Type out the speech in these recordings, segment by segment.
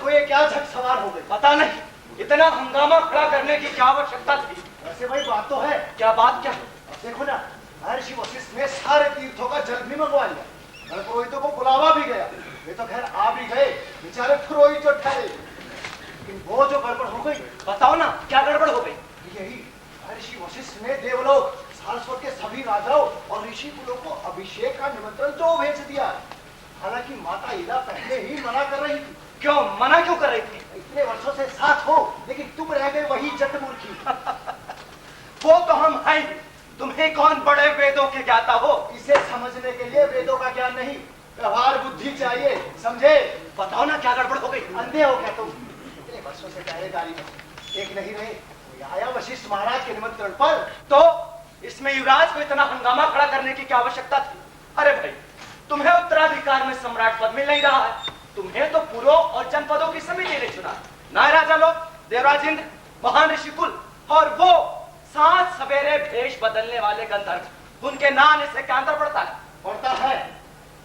को ये क्या झक सवार हो गई? पता नहीं, इतना हंगामा खड़ा करने की क्या आवश्यकता थी? वैसे भाई बात तो है। क्या बात? क्या? अब देखो ना, महर्षि वशिष्ठ ने सारे तीर्थों का जल भी मंगवा लिया, और पुरोहितों को बुलावा भी गया। वे तो खैर आ भी गए, बेचारे पुरोहित जो ठहरे। लेकिन वो जो गड़बड़ हो गई, बताओ ना, क्या गड़बड़ हो गई? यही महर्षि वशिष्ठ ने देवलोक, सारस्वत के सभी राजाओं और ऋषि कुलों को अभिषेक का निमंत्रण तो भेज दिया। हालांकि माता इला पहले ही मना कर रही थी। क्यों मना क्यों कर रही थी? इतने वर्षों से साथ हो, लेकिन तुम रह गए वही जटमूर्खी। वो तो हम हैं, तुम्हें कौन बड़े वेदों के ज्ञाता हो? इसे समझने के लिए वेदों का ज्ञान नहीं, व्यवहार बुद्धि चाहिए, समझे? बताओ ना, क्या गड़बड़ हो गई? अंधे हो क्या तुम? इतने वर्षों से पहरेदारी में देख नहीं रहे? आया वशिष्ठ महाराज के निमंत्रण पर, तो इसमें युवराज को इतना हंगामा खड़ा करने की क्या आवश्यकता थी? अरे भाई, तुम्हें उत्तराधिकार में सम्राट पद मिल नहीं रहा है, तुम्हें तो पुरों और जनपदों की समिति ने चुना। ना राजा लोग, देवराज इंद्र, महान ऋषि कुल, और वो सात सवेरे भेष बदलने वाले गंधर्व, उनके नाम से क्या अंतर पड़ता है? पड़ता है।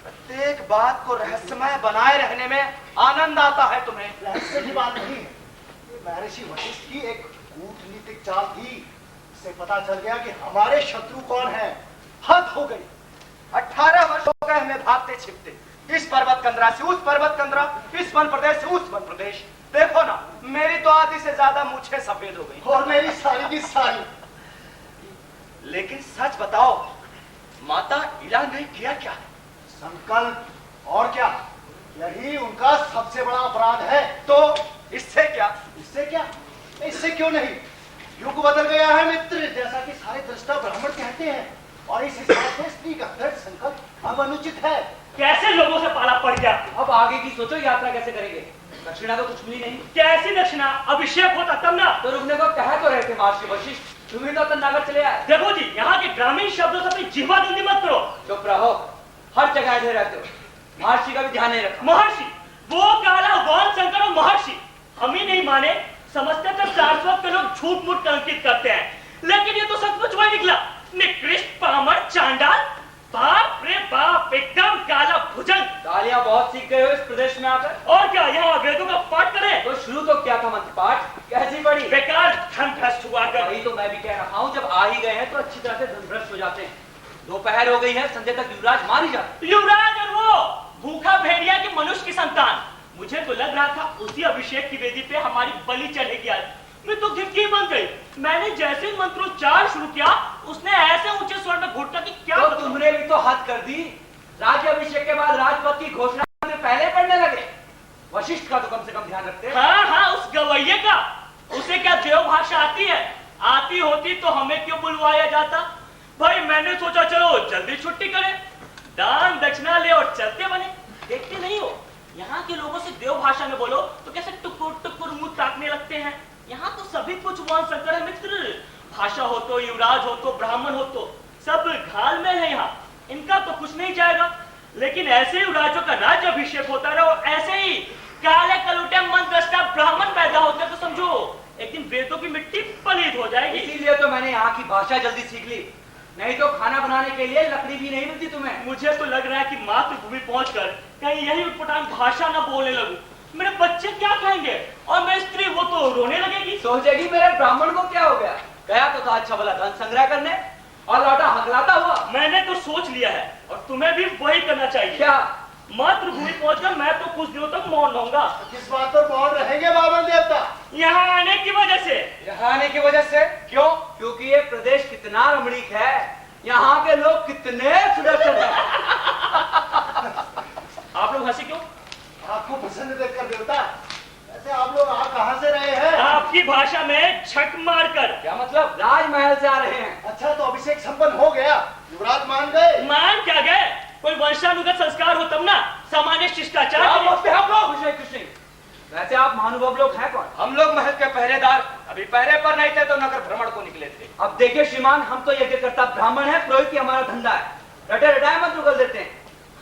प्रत्येक बात को रहस्यमय बनाए रहने में आनंद आता है तुम्हें। रहस्य की बात नहीं है, ये महर्षि वशिष्ठ की एक कूटनीतिक चाल थी। इससे पता चल गया कि हमारे शत्रु कौन है। हद हो गई। 18 वर्ष हो गए हमें भागते छिपते, इस पर्वत कंदरा से उस पर्वत कंदरा, इस वन प्रदेश से उस वन प्रदेश। देखो ना, मेरी तो आधी से ज्यादा मूछें सफेद हो गई, और मेरी सारी की सारी। लेकिन सच बताओ, माता इला ने किया क्या? संकल्प, और क्या? यही उनका सबसे बड़ा अपराध है। तो इससे क्या? इससे क्या? इससे क्यों नहीं? युग बदल गया है मित्र, जैसा कि सारे दृष्टा ब्राह्मण कहते हैं, और इस हिसाब से स्त्री का दृढ़ संकल्प अब अनुचित है। कैसे लोगों से पाला पड़ गया? अब आगे की सोचो, यात्रा कैसे करेंगे? दक्षिणा तो कुछ मिली नहीं। कैसी दक्षिणा? अभिषेक होता तब ना। तो रुकने को कह तो रहे थे महर्षि वशिष्ठ, तुम्हें तो तन्नागर चले आए। देखो जी, यहाँ के ग्रामीण शब्दों से अपनी जिह्वा धुंधी मत करो। चुप रहो, हर जगह ऐसे रहते हो, महर्षि का भी ध्यान नहीं रखा। महर्षि, वो काला गौन शंकर और महर्षि हम ही नहीं माने, समझते थे सारस्वत के लोग झूठ मूठ कलंकित करते हैं, लेकिन ये तो सचमुच वही निकला। निकृष्ट पामर चांडाल, बाप रे बाप, एकदम काला भुजंग। गालियां बहुत सीख गए हो इस प्रदेश में आकर। और क्या यहाँ वेदों का पाठ करें? तो शुरू तो क्या था मंत्र पाठ, कैसी पड़ी? बेकार धन भ्रष्ट हुआ कर। वही तो मैं भी कह रहा हूँ, जब आ ही गए हैं तो अच्छी तरह से धनभ्रष्ट हो जाते हैं। दोपहर हो गई है, संजय तक युवराज मार ही जाते। युवराज और वो भूखा भेड़िया की मनुष्य की संतान। मुझे तो लग रहा था उसी अभिषेक की वेदी पे हमारी बलि चढ़ेगी आज। मैं तो गिरकी बन गई। मैंने जैसे ही मंत्रोच्चार शुरू किया, उसने ऐसे ऊंचे स्वर में घोटा कि क्या तो तुमने भी तो हद कर दी। राज्याभिषेक के बाद राजपद की घोषणा में पहले पढ़ने लगे। वशिष्ठ का तो कम से कम ध्यान रखते। हाँ, उस गवैये का। उसे क्या देव भाषा आती है? आती होती तो हमें क्यों बुलवाया जाता? भाई मैंने सोचा चलो जल्दी छुट्टी करें, दान दक्षिणा ले और चलते बने। देखते नहीं हो, यहाँ के लोगों से देव भाषा में बोलो तो कैसे टुकुर टुकुर मुंह ताकने लगते हैं। यहाँ तो सभी कुछ वन शंकर है मित्र। भाषा हो तो, युवराज हो तो, ब्राह्मण हो तो, सब घाल में है यहाँ। इनका तो कुछ नहीं जाएगा। लेकिन ऐसे ही युवराजों का राज्य अभिषेक होता रहे और ऐसे ही काले कलुटे मंदद्रष्टा ब्राह्मण पैदा होते तो समझो एक दिन वेदों की मिट्टी पलीद हो जाएगी। इसीलिए तो मैंने यहाँ की भाषा जल्दी सीख ली, नहीं तो खाना बनाने के लिए लकड़ी भी नहीं मिलती तुम्हें। मुझे तो लग रहा है कि मातृभूमि पहुंचकर कहीं यही उटपटांग भाषा न बोलने लगूं। मेरे बच्चे क्या कहेंगे? और मैं स्त्री, वो तो रोने लगेगी। सोचेगी मेरे ब्राह्मण को क्या हो गया, गया तो था अच्छा भला धन संग्रह करने और लौटा हकलाता हुआ। मैंने तो सोच लिया है और तुम्हें भी वही करना चाहिए। क्या? मातृभूमि पहुंचकर मैं तो कुछ दिनों तक मौन रहूंगा। किस बात पर मौन रहेंगे बामन देवता? यहाँ आने की वजह से। यहाँ आने की वजह से? क्यों? क्योंकि ये प्रदेश कितना रमणीक है, यहाँ के लोग कितने सुदर्शन हैं। आप लोग हंसी क्यों? आपको पसंद देखकर देवता। वैसे आप लोग आ कहाँ से रहे हैं? आपकी भाषा में छक मार कर। क्या मतलब? राजमहल से आ रहे हैं। अच्छा, तो अभिषेक संपन्न हो गया, युवराज मान गए? मान क्या गए? कोई वंशानुगत संस्कार हो तब ना, सामान्य शिष्टाचार। हम लोग कुछ नहीं। वैसे आप महानुभाव लोग हैं कौन? हम लोग महल के पहरेदार, अभी पहरे पर नहीं थे तो नगर भ्रमण को निकले थे। अब देखिए श्रीमान, हम तो यज्ञकर्ता ब्राह्मण है, पुरोहित ही हमारा धंधा है। रटे रटाए मंत्र कर देते हैं,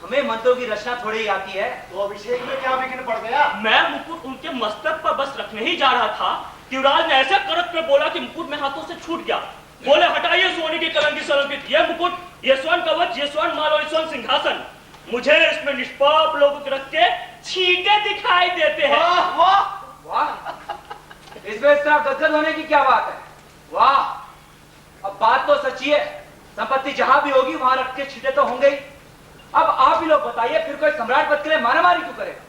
हमें मंत्रों की रचना थोड़ी ही आती है। तो अभिषेक में क्या विघ्न पड़ गया? मैं मुकुट उनके मस्तक पर बस रखने ही जा रहा था, युवराज ने ऐसा करत में बोला कि मुकुट में हाथों से छूट गया। बोले हटाइए सोने की कलंकी सलंकित ये मुकुट, ये स्वर्ण कवच, ये स्वर्ण माल और स्वर्ण सिंहासन। मुझे इसमें निष्पाप लोगों के रख के छींटे दिखाई देते हैं। वाह वाह वाह, इसमें इस तरह गदगद होने की क्या बात है? वाह, अब बात तो सच्ची है, संपत्ति जहां भी होगी वहां रख के छींटे तो होंगे ही। अब आप ही लोग बताइए, फिर कोई सम्राट पद के लिए मारामारी क्यों करेगा?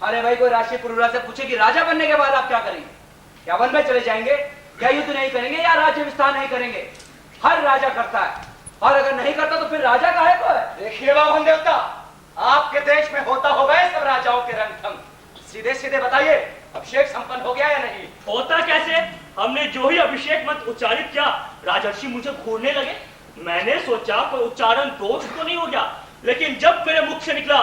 अरे भाई, कोई राष्ट्रीय पुरोहित से पूछे कि राजा बनने के बाद आप क्या करेंगे? क्या वन में चले जाएंगे, क्या युद्ध नहीं करेंगे, या राज्य विस्तार नहीं करेंगे? हर राजा करता है, और अगर नहीं करता तो फिर राजा काहे को है? देखिए वामन देवता, आपके देश में होता होगा ये सब राजाओं के रंग ढंग। सीधे सीधे बताइए, अभिषेक संपन्न हो गया या नहीं? होता कैसे? हमने जो ही अभिषेक मंत्र उच्चारित किया, राजर्षि मुझे घूरने लगे। मैंने सोचा कोई उच्चारण दोष तो नहीं हो गया, लेकिन जब मेरे मुख से निकला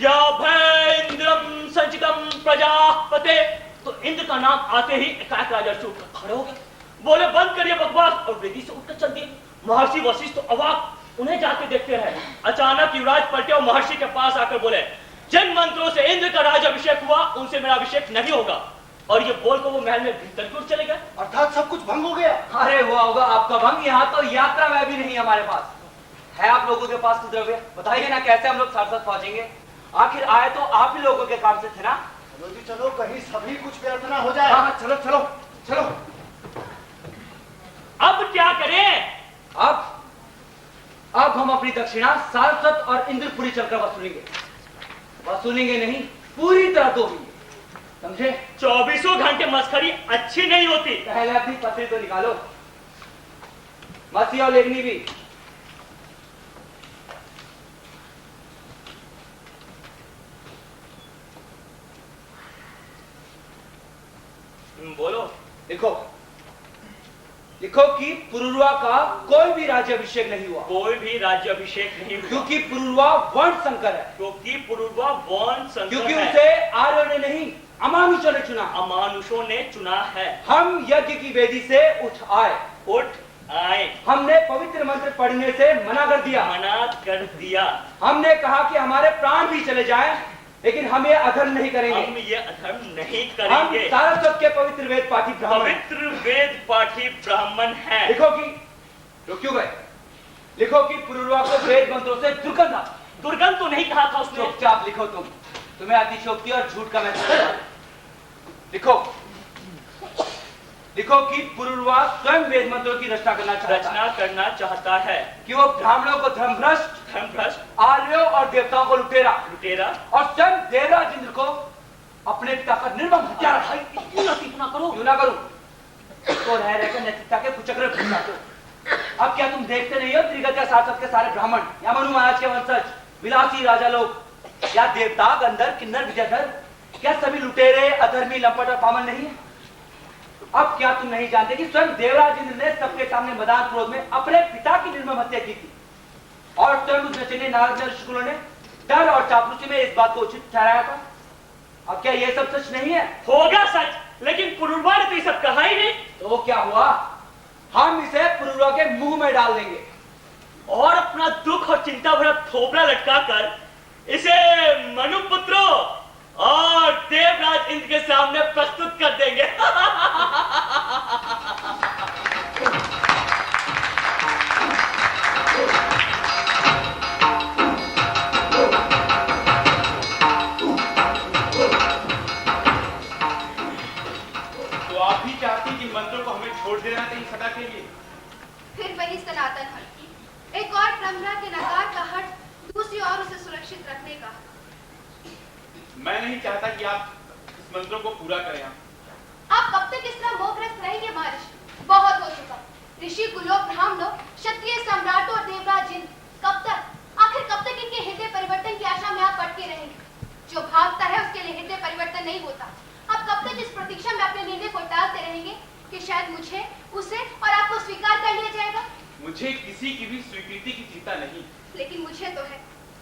या भय इंद्रम संचितम प्रजापते, तो इंद्र का नाम आते ही एकाएक राजर्षि उठकर खड़े हो गए, बोले बंद करिए बकवास, और वेदी से उठकर चल दिए। महर्षि वशिष्ठ तो अवाक, उन्हें जाके देखते रहे। अचानक युवराज पलटे और महर्षि के पास आकर बोले, जिन मंत्रों से इंद्र का राज अभिषेक हुआ उनसे मेरा अभिषेक नहीं होगा। और ये बोलकर वो महल में भीतर की ओर चले गए। अर्थात सब कुछ भंग हो गया। अरे हुआ होगा आपका भंग, यहाँ तो यात्रा में भी नहीं हमारे पास है। आप लोगों के पास तो द्रव्य, बताइए ना कैसे हम लोग साथ साथ पहुंचेंगे? आखिर आए तो आप ही लोगों के काम से थे ना। चलो जी चलो, कहीं सभी कुछ व्यर्थ ना हो जाए। हाँ, चलो चलो चलो। अब क्या करें? अब हम अपनी दक्षिणा सारस्वत और इंद्रपुरी चलकर वसूलेंगे। वसूलेंगे नहीं, पूरी तरह दोगे, समझे? 24 घंटे मस्खरी अच्छी नहीं होती। पहले अपनी पत्री तो निकालो, मसी और लेखनी भी। बोलो। लिखो, लिखो कि पुरुरवा का कोई भी राज्याभिषेक नहीं हुआ। कोई भी राज्याभिषेक नहीं हुआ, क्योंकि पुरुरवा वर्ण संकर है। क्योंकि पुरुरवा वर्ण संकर क्योंकि है। उसे आर्यों ने नहीं, अमानुषों ने चुना। अमानुषों ने चुना है। हम यज्ञ की वेदी से उठ आए। हमने पवित्र मंत्र पढ़ने से मना कर दिया। हमने कहा कि हमारे प्राण भी चले जाएं, लेकिन हम ये अधर्म नहीं करेंगे। हम ये अधर्म नहीं हम करेंगे। सारस्वत के पवित्र वेद पाठी ब्राह्मण। पवित्र वेद पाठी ब्राह्मण है। लिखो कि तो क्यों गए? लिखो कि पुरुरवा को वेद मंत्रों से दुर्गंध आता। दुर्गंध तो नहीं कहा था उसने। चुपचाप लिखो, तुम्हें अतिशयोक्ति और झूठ का महसूस। लिखो, लिखो कि पुरुरवा स्वयं वेद मंत्रों की रचना करना चाहता है। कि वो ब्राह्मणों को धर्मभ्रष्ट, आर्यों और देवताओं को लुटेरा, और स्वयं देवराज इंद्र को अपने पिता का निर्मम हत्या। क्यों ना करूं? तो रह रहकर नैतिकता के कुचक्र घुमाते हो। अब क्या तुम देखते नहीं हो त्रिगत या सारस्वत के सारे ब्राह्मण या मनु महाराज के वंशज, विलासी राजा लोग, या देवता, गंधर्व, किन्नर, विजयधर, क्या सभी लुटेरे, अधर्मी, लंपट और पामन नहीं है? अब क्या तुम नहीं जानते कि स्वयं देवराज इंद्र ने सबके सामने मदान क्रोध में अपने पिता की निर्मम हत्या की थी, और स्वयं उस नचने नारद ऋषिकुलों ने डर और चापलूसी में इस बात को उचित ठहराया था। अब क्या ये सब सच नहीं है? होगा सच, लेकिन पुरुरवा ने तो ये सब कहा ही नहीं। तो क्या हुआ? हम इसे पुरुरवा के मुंह में डाल देंगे और अपना दुख और चिंता भरा थोपड़ा लटका कर इसे मनुपुत्रों और देवराज इंद्र के सामने प्रस्तुत कर देंगे। तो आप भी चाहती कि मंत्रों को हमें छोड़ देना चाहिए सदा के लिए? फिर वही सनातन हट, एक और परंपरा के नकार का हट, दूसरी ओर उसे सुरक्षित रखने का। मैं नहीं चाहता कि आप इस मंत्रों को पूरा करें। आप कब तक इस तरह मोहग्रस्त रहेंगे महर्षि? बहुत हो चुका। ऋषि कुलों, ब्राह्मणों, क्षत्रिय सम्राटों और देवराज इंद्र, कब तक? आखिर कब तक इनके हृदय परिवर्तन की आशा में आप अटके रहेंगे? जो भागता है उसके लिए हृदय परिवर्तन नहीं होता। आप कब तक इस प्रतीक्षा में अपने निर्णय को टालते रहेंगे कि शायद मुझे, उसे और आपको स्वीकार कर लिया जाएगा? मुझे किसी की भी स्वीकृति की चिंता नहीं, लेकिन मुझे तो है,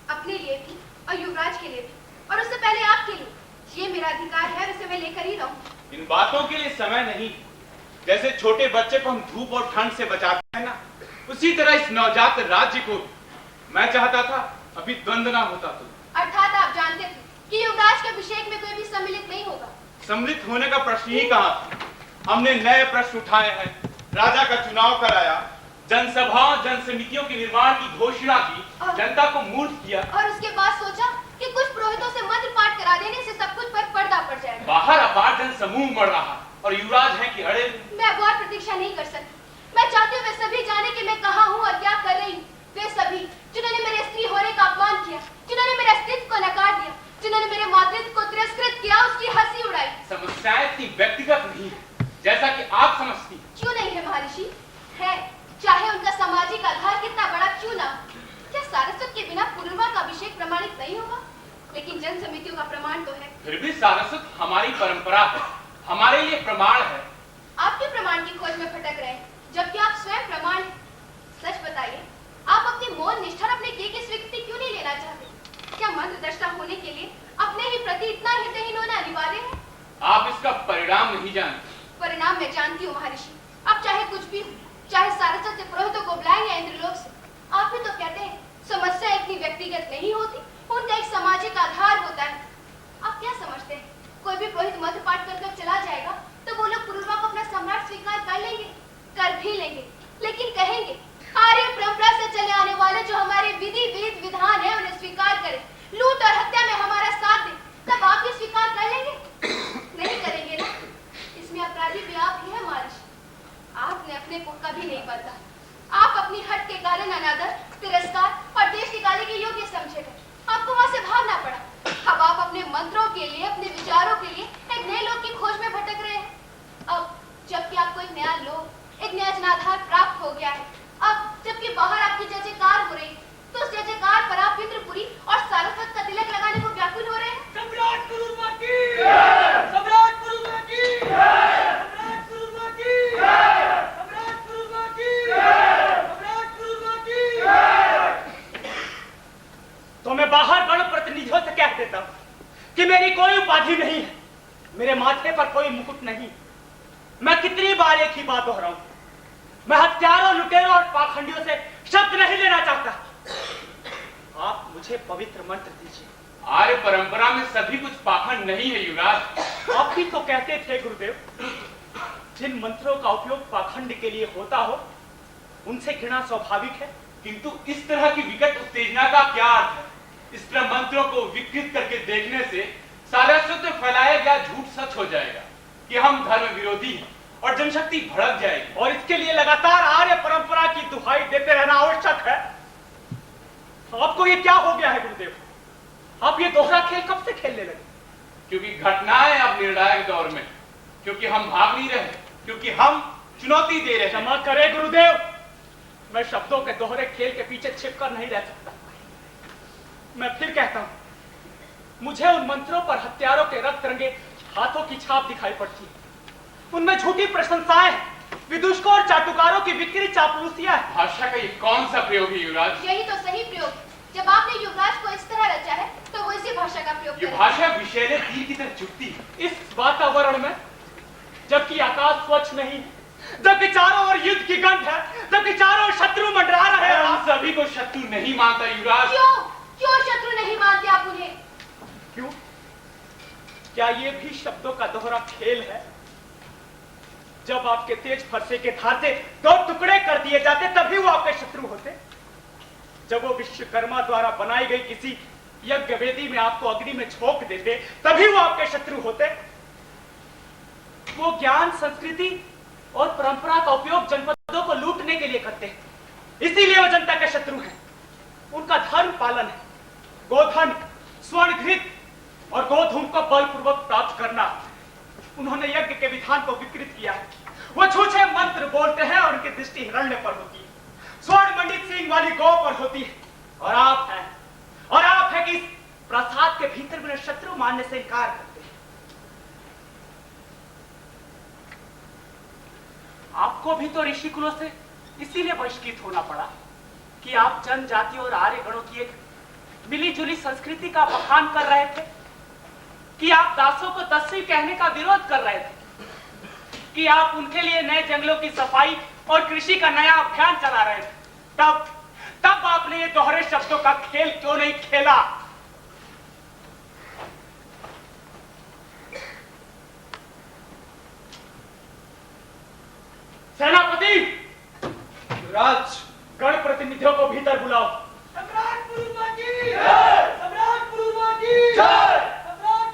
अपने लिए भी और युवराज के लिए भी, और उससे पहले आपके लिए। ये मेरा अधिकार है और इसे मैं लेकर ही रहूं। इन बातों के लिए समय नहीं। जैसे छोटे बच्चे को हम धूप और ठंड से बचाते हैं ना, उसी तरह इस नवजात राज्य को मैं चाहता था अभी द्वंद्व ना होता। तो अर्थात आप जानते थे कि युवराज के अभिषेक में कोई भी सम्मिलित नहीं होगा। सम्मिलित होने का प्रश्न ही कहा। हमने नए प्रश्न उठाए हैं, राजा का चुनाव कराया, जनसभाओं, जन समितियों के निर्माण की घोषणा की, जनता को मूर्ख किया, और उसके बाद सोचा कि कुछ पुरोहितों से मंत्र पाठ करा देने से सब कुछ पर पर्दा पड़ जाएगा। बाहर अपार जन समूह मर रहा और युवराज है कि अड़े। मैं अब और प्रतीक्षा नहीं कर सकती। मैं चाहती हूँ वे सभी जाने कि मैं कहाँ हूँ और क्या कर रही हूँ। वे सभी जिन्होंने मेरे स्त्री होने का अपमान किया, जिन्होंने मेरे अस्तित्व को नकार दिया, जिन्होंने मेरे मातृत्व को तिरस्कृत किया, उसकी हंसी उड़ाई। समस्याएं इतनी व्यक्तिगत नहीं है जैसा कि आप समझती। क्यों नहीं है महर्षि? है, चाहे उनका सामाजिक आधार कितना बड़ा क्यों ना। क्या सारस्वत के बिना पुनर्वा का अभिषेक प्रमाणित नहीं होगा? लेकिन जन समितियों का प्रमाण तो है। फिर भी सारस्वत हमारी परंपरा है, हमारे लिए प्रमाण है। आपके प्रमाण की खोज में भटक रहे हैं, जबकि आप स्वयं प्रमाण हैं। सच बताइए, आप अपनी मौन निष्ठा और अपने किए की स्वीकृति क्यों नहीं लेना चाहते? क्या मंत्र दृष्टा होने के लिए अपने ही प्रति इतना हृदयहीन होना अनिवार्य है? आप इसका परिणाम नहीं जानते। परिणाम मैं जानती हूँ महर्षि। आप चाहे कुछ भी हो, चाहे सारस्वत से पुरोहितों को बुलाएं या इंद्रलोक से, आप भी तो कहते हैं समस्या इतनी व्यक्तिगत नहीं होती, उनका एक सामाजिक आधार होता है। आप क्या समझते हैं कोई भी पुरोहित मंत्र पाठ कर चला जाएगा तो वो लोग पुनर्वा को अपना सम्राट स्वीकार कर लेंगे? कर भी लेंगे, लेकिन कहेंगे आर्य परंपरा से चले आने वाले जो हमारे विधि विध विधान है उन्हें स्वीकार करें, लूट और हत्या में हमारा साथ दें, तब आप भी स्वीकार कर लेंगे? नहीं करेंगे ना। इसमें अपराधी भी आप ही है महर्षि। आपने अपने को कभी नहीं बदला। आप अपनी हट के कारण अनादर, तिरस्कार और देश निकाले के योग्य समझे गए। आपको वहां से भागना पड़ा। अब आप अपने मंत्रों के लिए, अपने विचारों के लिए एक नए लोक की खोज में भटक रहे हैं। अब जबकि आपको एक नया लोक, एक नया जनाधार प्राप्त हो गया है, अब जबकि बाहर आपकी जय जयकार हो रही, तो उस जय जयकार पर आप इंद्रपुरी और सारस्वत का तिलक लगाने को व्याकुल हो रहे हैं। सम्राट पुरुषवा की जय! सम्राट पुरुषवा की जय! सम्राट पुरुषवा की जय! सम्राट पुरुषवा की जय! सम्राट पुरुषवा की जय! तो मैं बाहर गण प्रतिनिधियों से कह देता हूं कि मेरी कोई उपाधि नहीं है, मेरे माथे पर कोई मुकुट नहीं। मैं कितनी बार एक ही बात दोहराऊं, मैं हत्यारों, लुटेरों और पाखंडियों से शब्द नहीं लेना चाहता। आप मुझे पवित्र मंत्र दीजिए। आर्य परंपरा में सभी कुछ पाखंड नहीं है युवराज। आप भी तो कहते थे गुरुदेव, जिन मंत्रों का उपयोग पाखंड के लिए होता हो उनसे घृणा स्वाभाविक है। किंतु इस तरह की विकट उत्तेजना का क्या अर्थ है? इस तरह मंत्रों को विकृत करके देखने से सारस्वत में फैलाया गया झूठ सच हो जाएगा कि हम धर्म विरोधी हैं और जनशक्ति भड़क जाएगी। और इसके लिए लगातार आर्य परंपरा की दुहाई देते रहना आवश्यक है। आपको ये क्या हो गया है गुरुदेव? आप ये दोहरा खेल कब से खेलने लगे? क्योंकि घटनाएं अब निर्णायक दौर में, क्योंकि हम भाग नहीं रहे, क्योंकि हम चुनौती दे रहे हैं। क्षमा करें गुरुदेव, मैं शब्दों के दोहरे खेल के पीछे छिपकर नहीं रह सकता। मैं फिर कहता हूं, मुझे उन मंत्रों पर हत्यारों के रक्त रंगे हाथों की छाप दिखाई पड़ती है। उनमें झूठी प्रशंसाएं, विदूषकों और चाटुकारों की विकृत चापलूसियां है। भाषा का ये कौन सा प्रयोग है युवराज? यही तो सही प्रयोग है। जब आपने युवराज को इस तरह रचा है तो वो इसी भाषा का प्रयोग ये करें। भाषा विषैले तीर की तरह चुभती है। इस वातावरण में, जबकि आकाश स्वच्छ नहीं है, जबकि चारों ओर युद्ध की गंध है, जबकि चारों ओर शत्रु मंडरा रहे हैं, हम सभी को शत्रु नहीं मानता युवराज। क्यों शत्रु नहीं मानते आप उन्हें? क्यों? क्या ये भी शब्दों का दोहरा खेल है? जब आपके तेज फरसे के धार से दो टुकड़े कर दिए जाते तभी वो आपके शत्रु होते। जब वो विश्वकर्मा द्वारा बनाई गई किसी यज्ञ वेदी में आपको अग्नि में झोंक देते तभी वो आपके शत्रु होते। वो ज्ञान, संस्कृति और परंपरा का उपयोग जनपदों को लूटने के लिए करते हैं, इसीलिए वो जनता के शत्रु हैं। उनका धर्म पालन है गोधन, स्वर्ण घृत और गोधूम को बलपूर्वक प्राप्त करना। उन्होंने यज्ञ के विधान को विकृत किया है। वो छूछे मंत्र बोलते हैं और उनकी दृष्टि हिरण्य पर होती है, स्वर्ण मंडित सिंह वाली गौ पर होती है। और आप है कि इस प्रसाद के भीतर मेरे शत्रु मानने से इनकार करते हैं। आपको भी तो ऋषि कुलों से इसीलिए बहिष्कृत होना पड़ा कि आप जनजाति और आर्य गणों की एक मिली जुली संस्कृति का बखान कर रहे थे, कि आप दासों को दस्यु कहने का विरोध कर रहे थे, कि आप उनके लिए नए जंगलों की सफाई और कृषि का नया अभियान चला रहे थे। तब आपने ये दोहरे शब्दों का खेल क्यों नहीं खेला? सेनापति, राज, गण प्रतिनिधियों को भीतर बुलाओ। सम्राट पुरुषवा की जय! सम्राट पुरुषवा की जय! सम्राट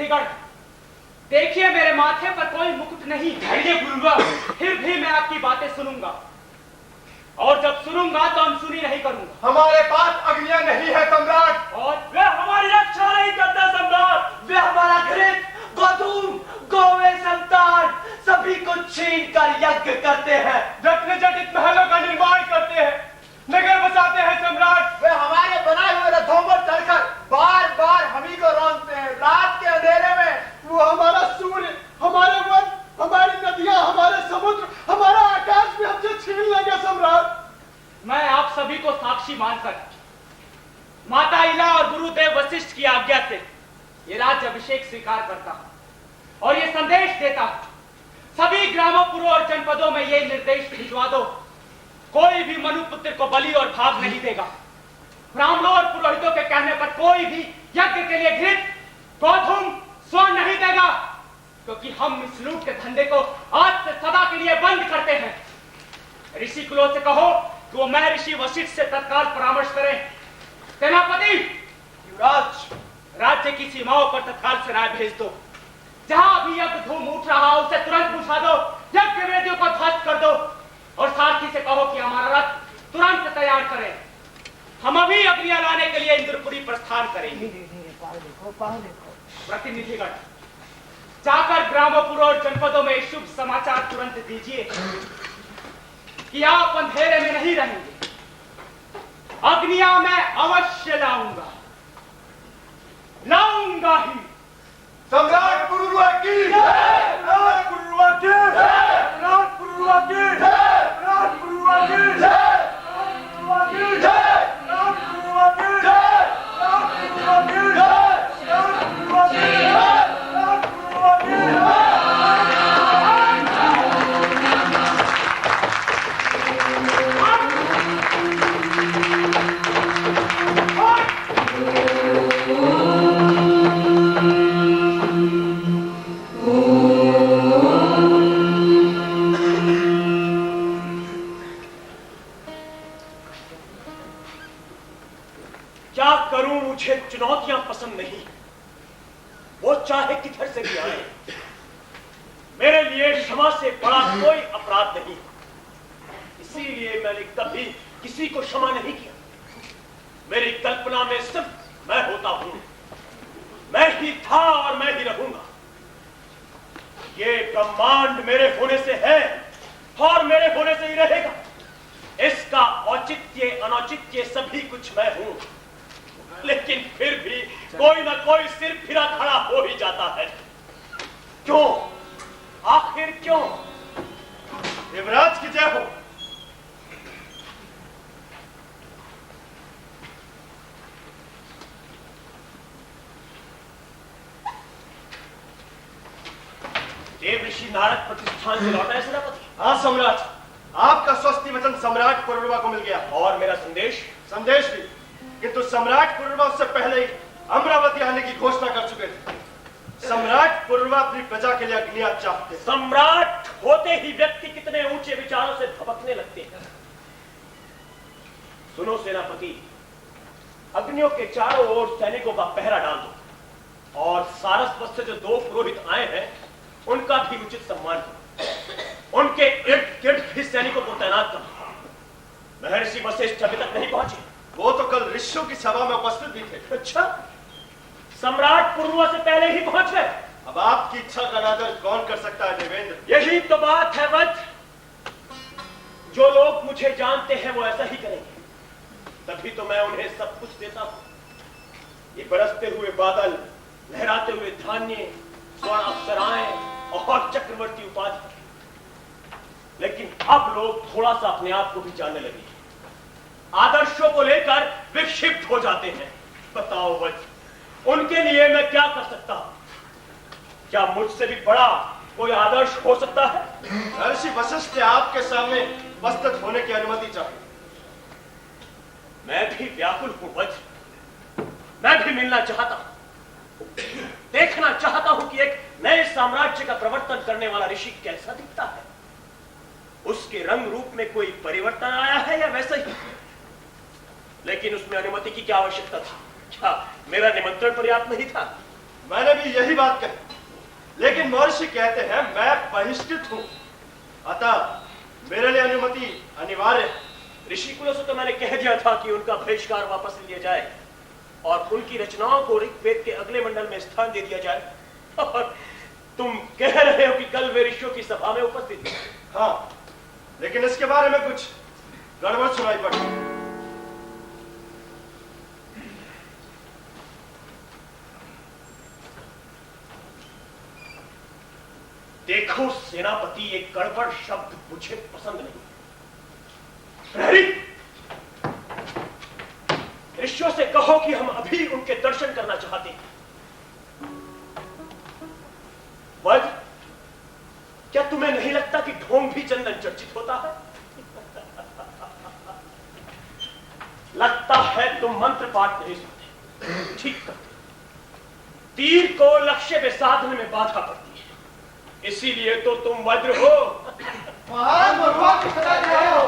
प्रतिनिधिगण, देखिए मेरे माथे पर कोई मुकुट नहीं। धैर्य गुरुवा, फिर भी मैं आपकी बातें सुनूंगा, और जब सुनूंगा तो अनसुनी नहीं करूंगा। हमारे पास अग्नियां नहीं है सम्राट, और वे हमारी रक्षा नहीं करते सम्राट। वे हमारा घृत, गोधूम, गोवे, संतान सभी को छीन कर यज्ञ करते हैं। जटिल जटिल महलों का निर्माण करते हैं, नगर बसाते हैं सम्राट। वे हमारे बनाए हुए रथों पर चढ़कर बार बार हम ही को रौंदते हैं। रात के अंधेरे में वो हमारा सूर्य, हमारे वन, हमारी नदियां, हमारे समुद्र, हमारा आकाश भी हमसे छीन लेंगे सम्राट। मैं आप सभी को साक्षी मानकर माता इला और गुरुदेव वशिष्ठ की आज्ञा से ये राज्य अभिषेक स्वीकार करता हूं और ये संदेश देता हूं, सभी ग्रामों, पुरों और जनपदों में ये निर्देश भिजवा दो, कोई भी मनुपुत्र को बलि और भाग नहीं देगा। ब्राह्मणों और पुरोहितों के कहने पर कोई भी यज्ञ के लिए घृत, गोधूम, स्वर्ण नहीं देगा, क्योंकि हम इस लूट के धंधे को आज से सदा के लिए बंद करते हैं। ऋषि कुलों से कहो कि वो मैं ऋषि वशिष्ठ से तत्काल परामर्श करें। सेनापति, युवराज, राज्य की सीमाओं पर तत्काल सेनाएं भेज दो। जहां अभी यज्ञ धूम उठ रहा हो उसे तुरंत बुझा दो, यज्ञ वेदियों को ध्वस्त कर दो, और सारथी से कहो कि हमारा रथ तुरंत तैयार करें। हम अभी अग्नियां लाने के लिए इंद्रपुरी प्रस्थान करेंगे। प्रतिनिधिगण, जाकर ग्रामों, पुरों और जनपदों में शुभ समाचार तुरंत दीजिए कि आप अंधेरे में नहीं रहेंगे। अग्नियां मैं अवश्य लाऊंगा ही। सम्राट पुरुरवा की जय, सम्राट पुरुरवा की जय, सम्राट पुरुरवा की जय, सम्राट पुरुरवा की जय, सम्राट पुरुरवा की जय, सम्राट पुरुरवा की जय, सम्राट पुरुरवा की जय, सम्राट पुरुरवा की जय, सम्राट पुरुरवा की जय। क्या करूं, मुझे चुनौतियां पसंद नहीं, वो चाहे किधर से भी आए। मेरे लिए क्षमा से बड़ा कोई अपराध नहीं, इसीलिए मैंने कभी किसी को क्षमा नहीं किया। मेरी कल्पना में सिर्फ मैं होता हूं, मैं ही था और मैं ही रहूंगा। ये ब्रह्मांड मेरे होने से है और मेरे होने से ही रहेगा। इसका औचित्य अनौचित्य सभी कुछ मैं हूं, लेकिन फिर भी कोई ना कोई सिर फिरा खड़ा हो ही जाता है। क्यों? आखिर क्यों? युवराज की जय हो। देव ऋषि नारद प्रतिष्ठान से लौटा है सेनापति। हाँ सम्राट, आपका स्वस्ति वचन सम्राट पुरुरवा को मिल गया, और मेरा संदेश भी, किंतु सम्राट पुरुरवा उससे पहले ही अमरावती आने की घोषणा कर चुके थे। सम्राट पुरुरवा अपनी प्रजा के लिए अग्नियां चाहते। सम्राट होते ही व्यक्ति कितने ऊंचे विचारों से भपकने लगते हैं। सुनो सेनापति, अग्नियों के चारों ओर सैनिकों का पहरा डाल दो, और सारस्वत से जो 2 पुरोहित आए हैं उनका भी उचित सम्मान करो। उनके इर्द गिर्द भी सैनिकों को तैनात करो। महर्षि वशिष्ठ अभी तक नहीं पहुंचे। वो तो कल ऋषियों की सभा में उपस्थित भी थे। अच्छा, सम्राट पुरुरवा से पहले ही पहुंच गए। अब आपकी इच्छा का अनादर कौन कर सकता है देवेंद्र? यही तो बात है वत्स, जो लोग मुझे जानते हैं वो ऐसा ही करेंगे, तभी तो मैं उन्हें सब कुछ देता हूं। ये बरसते हुए बादल, लहराते हुए धान्य, स्वर्ण अप्सराएं और चक्रवर्ती उपाधि। लेकिन अब लोग थोड़ा सा अपने आप को भी जानने लगे, आदर्शों को लेकर विक्षिप्त हो जाते हैं। बताओ वत्स, उनके लिए मैं क्या कर सकता हूं? क्या मुझसे भी बड़ा कोई आदर्श हो सकता है? महर्षि वशिष्ठ ने आपके सामने उपस्थित होने की अनुमति चाहिए। मैं भी व्याकुल हूं वत्स, मैं भी मिलना चाहता हूं, देखना चाहता हूं कि एक नए साम्राज्य का प्रवर्तन करने वाला ऋषि कैसा दिखता है। उसके रंग रूप में कोई परिवर्तन आया है या वैसा ही? लेकिन उसमें अनुमति की क्या आवश्यकता थी? क्या मेरा निमंत्रण पर्याप्त नहीं था? मैंने भी यही बात कही, लेकिन महर्षि कहते हैं मैं बहिष्कृत हूं, अतः मेरे लिए अनुमति अनिवार्य है। ऋषिकुलों से तो मैंने कह दिया था कि उनका बहिष्कार वापस लिया जाए और उनकी रचनाओं को ऋग्वेद के अगले मंडल में स्थान दे दिया जाए। और तुम कह रहे हो कि कल वे ऋषियों की सभा में उपस्थित थे। हाँ, लेकिन इसके बारे में कुछ गड़बड़ सुनाई पड़ी। देखो सेनापति, एक गड़बड़ शब्द मुझे पसंद नहीं। प्रहरी, ऋषियों से कहो कि हम अभी उनके दर्शन करना चाहते हैं। वध, क्या तुम्हें नहीं लगता कि ढोंग भी चंदन चर्चित होता है? लगता है तुम मंत्र पाठ नहीं सुनते। ठीक करते। तीर को लक्ष्य पे साधने में बाधा पड़ती है, इसीलिए तो तुम वज्र हो। महाराज, भगवान की सदा जय हो।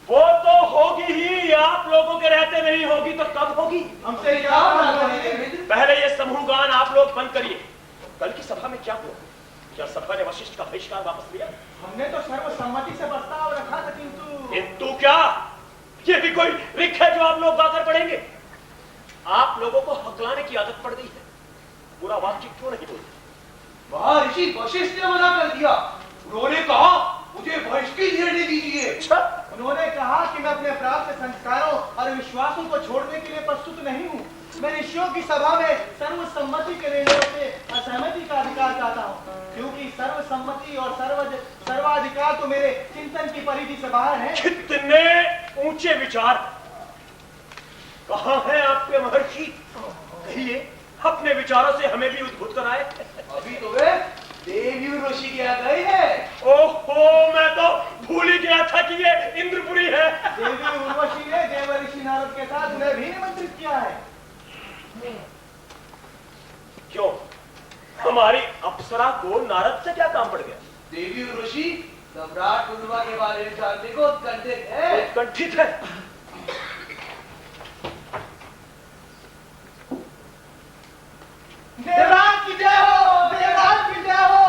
वो तो होगी ही, आप लोगों के रहते नहीं होगी तो कब होगी? हमसे क्या पहले ये समूह गान आप लोग बंद करिए। कल की सभा में क्या हुआ? क्या सभा ने वशिष्ठ का बहिष्कार वापस लिया? हमने तो सर्वसम्मति से प्रस्ताव रखा था, किंतु क्या? ये भी कोई रिक है जो आप लोग गाकर पढ़ेंगे? आप लोगों को हकलाने की आदत पड़ गई है। पूरा वाक्य क्यों नहीं बोलते? महर्षि वशिष्ठ ने मना कर दिया। उन्होंने कहा मुझे बहिष्कृत निर्णय दीजिए। अच्छा, उन्होंने कहा कि मैं अपने प्राप्त संस्कारों और विश्वासों को छोड़ने के लिए प्रस्तुत नहीं हूँ। मैं ऋषियों की सभा में सर्वसम्मति के निर्णयों से असहमति का अधिकार चाहता हूँ, क्योंकि सर्वसम्मति और सर्वाधिकार तो मेरे चिंतन की परिधि से बाहर है। कितने ऊंचे विचार! कहाँ है आपके महर्षि? कहिए, अपने विचारों से हमें भी उद्भुत कराए। अभी तो वे देवी ऋषि की आ गई है। ओहो, मैं तो भूल ही गया था कि ये इंद्रपुरी है। देवी उर्वशी ने देव ऋषि नारद के साथ उन्हें भी निमंत्रित किया है। क्यों? हमारी अप्सरा को नारद से क्या काम पड़ गया? देवी ऋषि सम्राट उर्वा के बारे में जानने को उत्कंठित है। उत्कंठित है? देवराज की जय हो, देवराज की जय हो।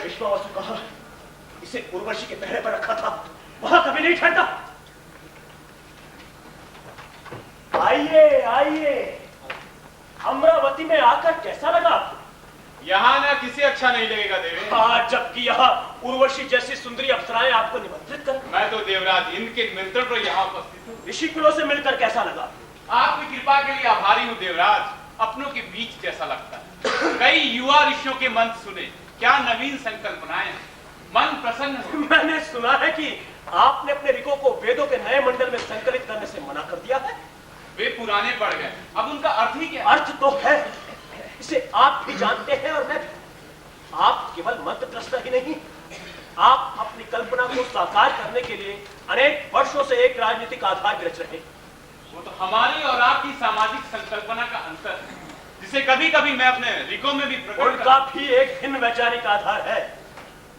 विश्वावसु कहा इसे उर्वशी के पहरे पर रखा था, वहां कभी नहीं ठहरता। आइए आइए, अमरावती में आकर कैसा लगा आपको? यहाँ ना किसी अच्छा नहीं लगेगा देवी। हाँ, जबकि यहाँ उर्वशी जैसी सुंदरी अप्सराएं आपको निमंत्रित कर। मैं तो देवराज इंद्र के निमंत्रण पर यहाँ उपस्थित हूँ। ऋषिकुलों से मिलकर कैसा लगा? आपकी कृपा के लिए आभारी हूँ देवराज। अपनों के बीच जैसा लगता है। कई युवा ऋषियों के मंत्र सुने, क्या नवीन संकल्पनाएं, मन प्रसन्न हो। मैंने सुना है कि आपने अपने रिको को वेदों के नए मंडल में संकलित करने से मना कर दिया है। वे पुराने पड़ गए, अब उनका अर्थ ही क्या? अर्थ तो है, इसे आप भी जानते हैं और मैं भी। आप केवल मंत्रद्रष्टा ही नहीं, आप अपनी कल्पना को साकार करने के लिए अनेक वर्षों से एक राजनीतिक आधार भी रच रहे हैं। वो तो हमारी और आपकी सामाजिक संकल्पना का अंतर है, जिसे कभी कभी मैं अपने रिको में भी प्रकट उनका भी एक भिन्न वैचारिक आधार है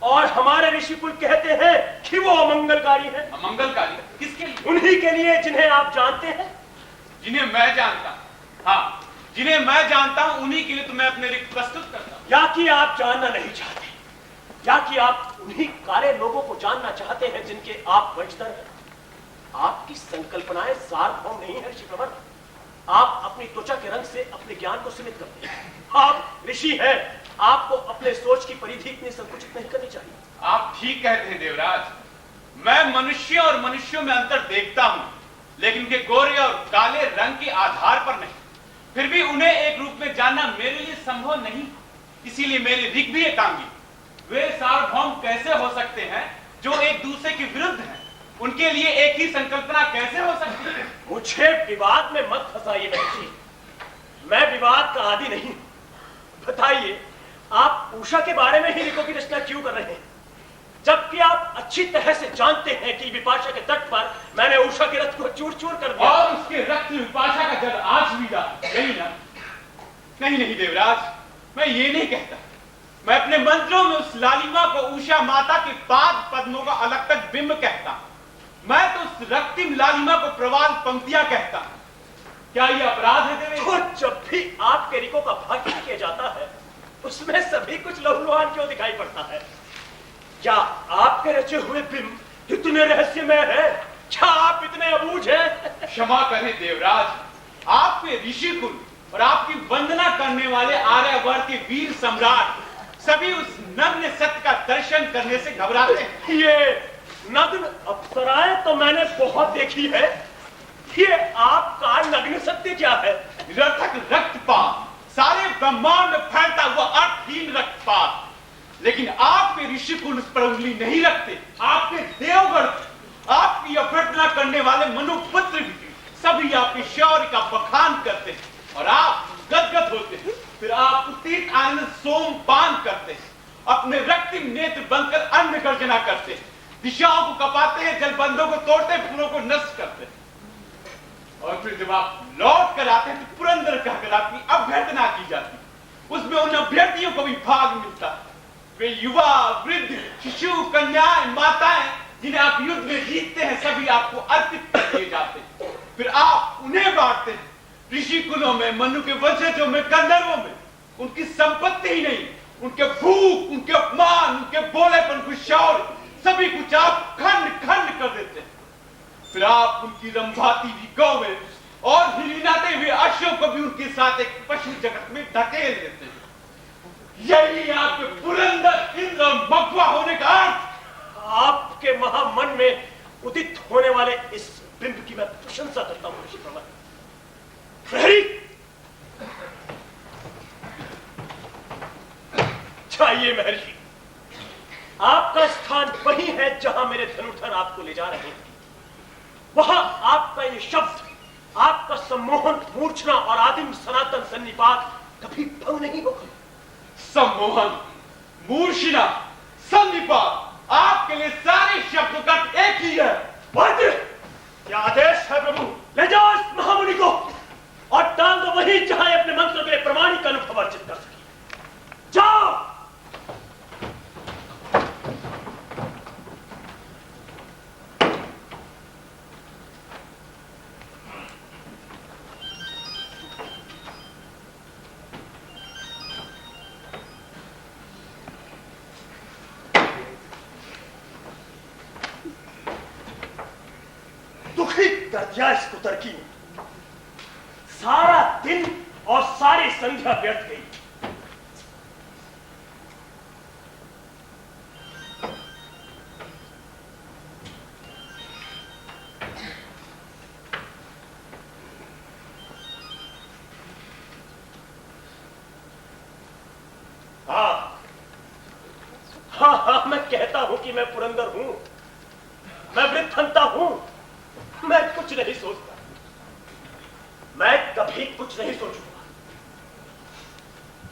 और हमारे ऋषिकुल कहते हैं कि वो अमंगलकारी है। अमंगलकारी किसके लिए? उन्हीं के लिए जिन्हें आप जानते हैं। जिन्हें मैं जानता हूँ, हाँ, जिन्हें मैं जानता हूँ उन्हीं के लिए तो मैं अपने रिक प्रस्तुत करता हूँ। या कि आप जानना नहीं चाहते, या कि आप उन्हीं काले लोगों को जानना चाहते हैं जिनके आप वंशधर हैं। आपकी संकल्पनाएं सार्वभौम नहीं है ऋषि प्रवर। आप अपनी त्वचा के रंग से अपने ज्ञान को सीमित करते हैं। आप ऋषि हैं, आपको अपने सोच की परिधि इतनी संकुचित नहीं करनी चाहिए। आप ठीक कहते हैं देवराज। मैं मनुष्य और मनुष्यों में अंतर देखता हूँ, लेकिन उनके गोरे और काले रंग के आधार पर नहीं। फिर भी उन्हें एक रूप में जानना मेरे लिए संभव नहीं, इसीलिए मेरी रिक भी एकांगी। वे सार्वभौम कैसे हो सकते हैं जो एक दूसरे के विरुद्ध हैं? उनके लिए एक ही संकल्पना कैसे हो सकती है? मुझे विवाद में मत फंसाइए बहन। मैं विवाद का आदी नहीं। बताइए, आप उषा के बारे में ही रिको की रचना क्यों कर रहे हैं, जबकि आप अच्छी तरह से जानते हैं कि विपाशा के तट पर मैंने उषा के रथ को चूर चूर कर दिया और उसके रक्त में विपाशा का जल आज भी नहीं ना? नहीं देवराज, मैं ये नहीं कहता। मैं अपने मंत्रों में उस लालिमा को उषा माता के पाद पद्मों का अलग तक बिंब कहता। मैं तो उस रक्तिम लालिमा को प्रवाल पंक्तियां कहता। क्या ये अपराध है देवेश? तो जब भी आपके रिको का भाषण किया जाता है उसमें सभी कुछ लहूलुहान क्यों दिखाई पड़ता है? क्या आपके रचे हुए बिंब इतने रहस्यमय है? क्या आप इतने अबूझ हैं? क्षमा करें देवराज, आपके ऋषि कुल और आपकी वंदना करने वाले आर्यवर्त के वीर सम्राट सभी उस नग्न सत्य का दर्शन करने से घबराते हैं। ये नग्न अप्सराएं तो मैंने बहुत देखी है, ये आपका नग्न सत्य क्या है? निरर्थक रक्तपात, सारे ब्रह्मांड में फैलता हुआ अर्थहीन रक्तपात। लेकिन आपके ऋषि कुल उस पर उंगली नहीं रखते। आपके देवगण, आपकी अभ्यर्थना करने वाले मनुपुत्र भी सभी आपके शौर्य का बखान करते हैं और आप गदगद होते हैं। फिर आप उत्तीर्ण आनंद सोमपान करते हैं, अपने रक्तिम नेत्र बनकर अन्न गर्जना करते हैं, दिशाओं को कपाते हैं, जलबंधों को तोड़ते हैं, फूलों को नष्ट करते हैं। और फिर जब आप लौट कर आते हैं तो पुरंदर कहकर आपकी अभ्यर्थना की जाती है। उसमें उन अभ्यर्थियों को भी भाग मिलता है। वे युवा, वृद्ध, शिशु, कन्याएं, माताएं जिन्हें आप युद्ध में जीतते हैं सभी आपको अर्पित कर दिए जाते हैं। फिर आप उन्हें बांटते हैं ऋषि कुलों में, मनु के वंशजों में, गंधर्वों में। उनकी संपत्ति ही नहीं, उनके भूख, उनके अपमान, उनके बोलेपन, उनके शौर्य सभी कुछ आप खंड खंड कर देते हैं। फिर आप उनकी रंभाती हुई गौवें और हिलिनाते हुए अश्वों को भी उनके साथ एक पशु जगत में धकेल देते हैं। यही आपके पुरंदर, इंद्र और मघवा होने का अर्थ। आपके महामन में उदित होने वाले इस बिंब की मैं प्रशंसा करता हूं ऋषि प्रवर। प्रहरी चाहिए महर्षि, आपका स्थान वही है जहां मेरे धनुर्धर आपको ले जा रहे हैं। वहां आपका ये शब्द, आपका सम्मोहन, मूर्छना और आदिम सनातन सन्निपात कभी भंग नहीं होगा। सम्मोहन, मूर्छना, सन्निपात, आपके लिए सारे शब्दों का एक ही है। वज्र, क्या आदेश है प्रभु? ले जाओ इस महामुनि को और डाल दो वहीं जहां अपने मंत्र के प्रमाणिक अनुभव अर्जित कर सके। जाओ। दुखी कर दिया इस कुतर्की ने। सारा दिन और सारी संध्या व्यर्थ गई। हाँ, मैं कहता हूं कि मैं पुरंदर हूं, मैं वृद्धंता हूं, मैं कुछ नहीं सोचता, मैं कभी कुछ नहीं सोचूंगा।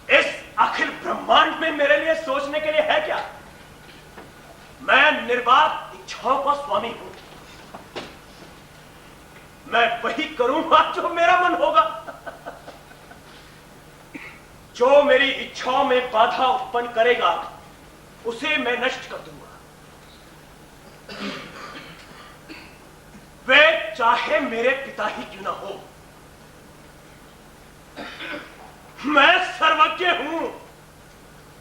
इस अखिल ब्रह्मांड में मेरे लिए सोचने के लिए है क्या? मैं निर्वाक इच्छाओं का स्वामी हूं। मैं वही करूंगा जो मेरा मन होगा। जो मेरी इच्छाओं में बाधा उत्पन्न करेगा उसे मैं नष्ट कर दूंगा। वे चाहे मेरे पिता ही क्यों ना हो। मैं सर्वज्ञ हूं,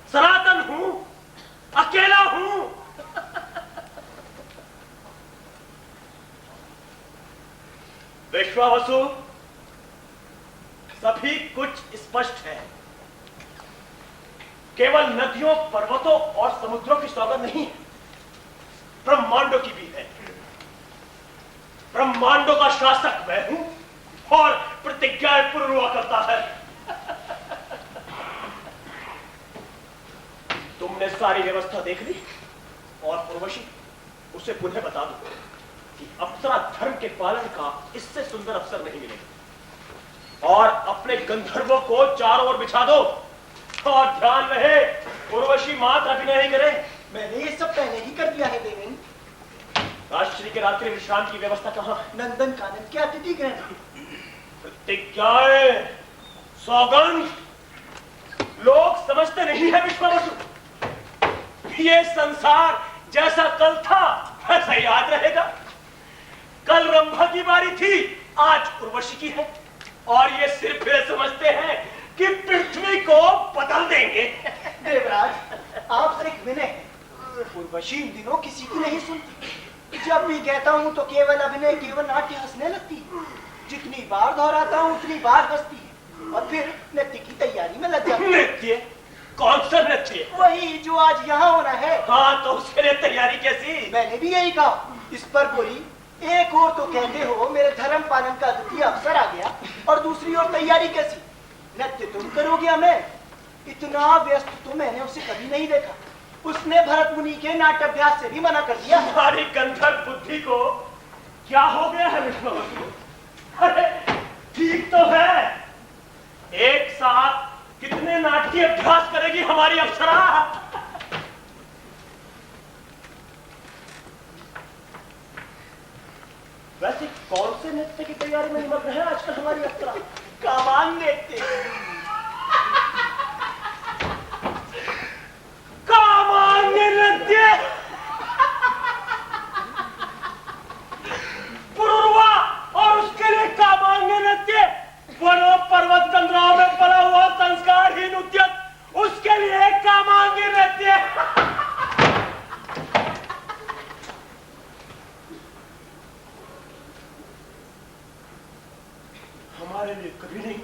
सनातन हूं, अकेला हूं। विश्वावसु, सभी कुछ स्पष्ट है। केवल नदियों, पर्वतों और समुद्रों की सौगंध नहीं है, ब्रह्मांडों की भी है। ब्रह्मांडों का शासक मैं हूं और प्रतिज्ञाएं पूर्ण हुआ करता है। तुमने सारी व्यवस्था देख ली और उर्वशी, उसे पुनः बता दो कि अप्सरा धर्म के पालन का इससे सुंदर अवसर नहीं मिलेगा। और अपने गंधर्वों को चारों ओर बिछा दो और ध्यान रहे उर्वशी मात्र अभिनय नहीं करे। मैंने ये सब पहले ही कर दिया है देवेन। राजश्री के रात्रि विश्राम की व्यवस्था कहां है? नंदन कानन के अतिथि गृह में। प्रतिज्ञाएं, सौगंध, लोग समझते नहीं है विश्वावसु। ये संसार जैसा कल था वैसा याद रहेगा। कल रंभा की बारी थी, आज उर्वशी की है। और ये सिर्फ वे समझते हैं कि पृथ्वी को बदल देंगे। देवराज, आप से एक विनय है। उर्वशी इन दिनों किसी की नहीं सुनती। जब भी कहता हूँ तो केवल अभिनय, केवल नाट्य हंसने लगती है। जितनी बार दोहराता हूँ उतनी बार हंसती है और फिर नृत्य की तैयारी में लग जाती है। नृत्य? कौन सा नृत्य? वही जो आज यहाँ होना है। हाँ, तो उसके लिए तैयारी कैसी? मैंने भी यही कहा। इस पर बोली, एक और तो कहते हो मेरे धर्म पालन का द्वितीय अवसर आ गया, और दूसरी ओर तैयारी कैसी? नृत्य तुम करोगे या मैं? इतना व्यस्त तो मैंने उसे कभी नहीं देखा। उसने भरत मुनि के नाट्याभ्यास से भी मना कर दिया। हमारी गंधर्व बुद्धि को क्या हो गया है विष्णु? अरे ठीक तो है, एक साथ कितने नाट्य अभ्यास करेगी हमारी अप्सरा? वैसे कौन से नृत्य की तैयारी में निमग्न है आजकल हमारी अप्सरा? कामान देखते। कामांगी नृत्य? पुरुरवा और उसके लिए कामांगी नृत्य? वनो पर्वत कंदराओं में पला हुआ संस्कारहीन उद्यत, उसके लिए कामांगी नृत्य? हमारे लिए कभी नहीं।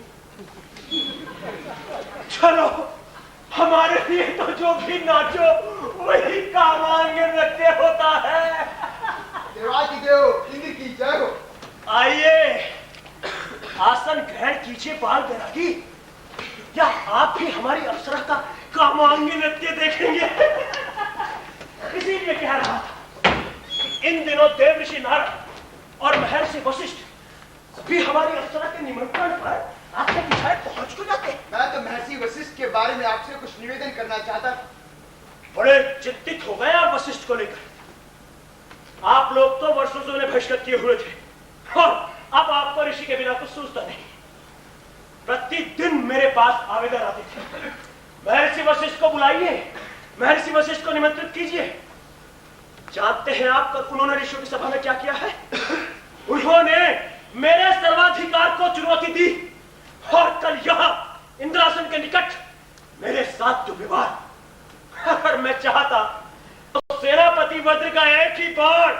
चलो, हमारे लिए तो जो भी नाचो वही कामांगी नृत्य होता है। देवाज की देव, इंद्र की जय हो। आइए, आसन ग्रहण कीजिए बाल बैरागी। क्या आप भी हमारी अप्सरा का कामांगी नृत्य देखेंगे? इसीलिए कह रहा था कि इन दिनों देव ऋषि नारद और महर्षि वशिष्ठ भी हमारी अप्सरा के निमंत्रण पर आपके पीछे पहुंच को जाते। मैं तो महर्षि वशिष्ठ के बारे में आपसे कुछ निवेदन करना चाहता था। बड़े चिंतित हो गए आप वशिष्ठ को लेकर। आप लोग तो वर्षों से उन्हें बहिष्कृत किए हुए थे और अब आपको ऋषि के बिना कुछ सूझता नहीं। प्रतिदिन मेरे पास आवेदन आते थे, महर्षि वशिष्ठ को बुलाइए, महर्षि वशिष्ठ को निमंत्रित कीजिए। जानते हैं आप कल उन्होंने ऋषियों की सभा में क्या किया है? उन्होंने मेरे सर्वाधिकार को चुनौती दी और कल यहां इंद्रासन के निकट मेरे साथ जो विवाद, अगर मैं चाहता तो सेनापति वज्र का एक ही बाण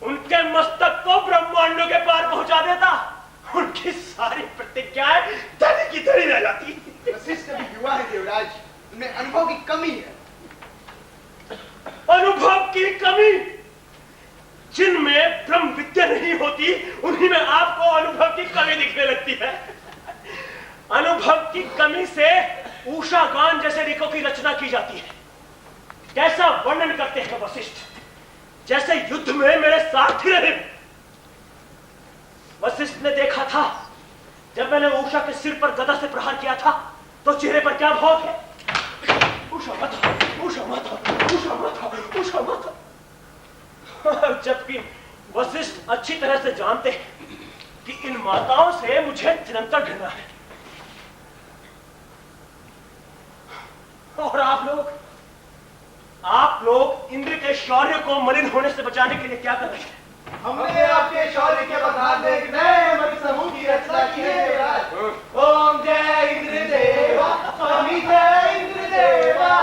उनके मस्तक को ब्रह्मांडों के पार पहुंचा देता। उनकी सारी प्रतिज्ञाएं धनी की धनी रह जाती। वशिष्ठ अभी युवा है देवराज, उनमें अनुभव की कमी है। अनुभव की कमी? जिनमें ब्रह्म विद्या नहीं होती उन्हीं में आपको अनुभव की कमी दिखने लगती है। अनुभव की कमी से उषा गान जैसे ऋकों की रचना की जाती है। कैसा वर्णन करते हैं वशिष्ठ, जैसे युद्ध में मेरे सारथी रहे। वशिष्ठ ने देखा था जब मैंने उषा के सिर पर गदा से प्रहार किया था तो चेहरे पर क्या भाव है? उषा माता, उषा माता, उषा माता, उषा माता। जबकि वशिष्ठ अच्छी तरह से जानते हैं कि इन माताओं से मुझे निरंतर घृणा है। और आप लोग इंद्र के शौर्य को मलिन होने से बचाने के लिए क्या कर रहे हैं? हमने आपके शौर्य के बखान में एक नए अमर समूह की रचना की है देवराज। ओम जय इंद्र देवा, स्वामी जय इंद्र देवा।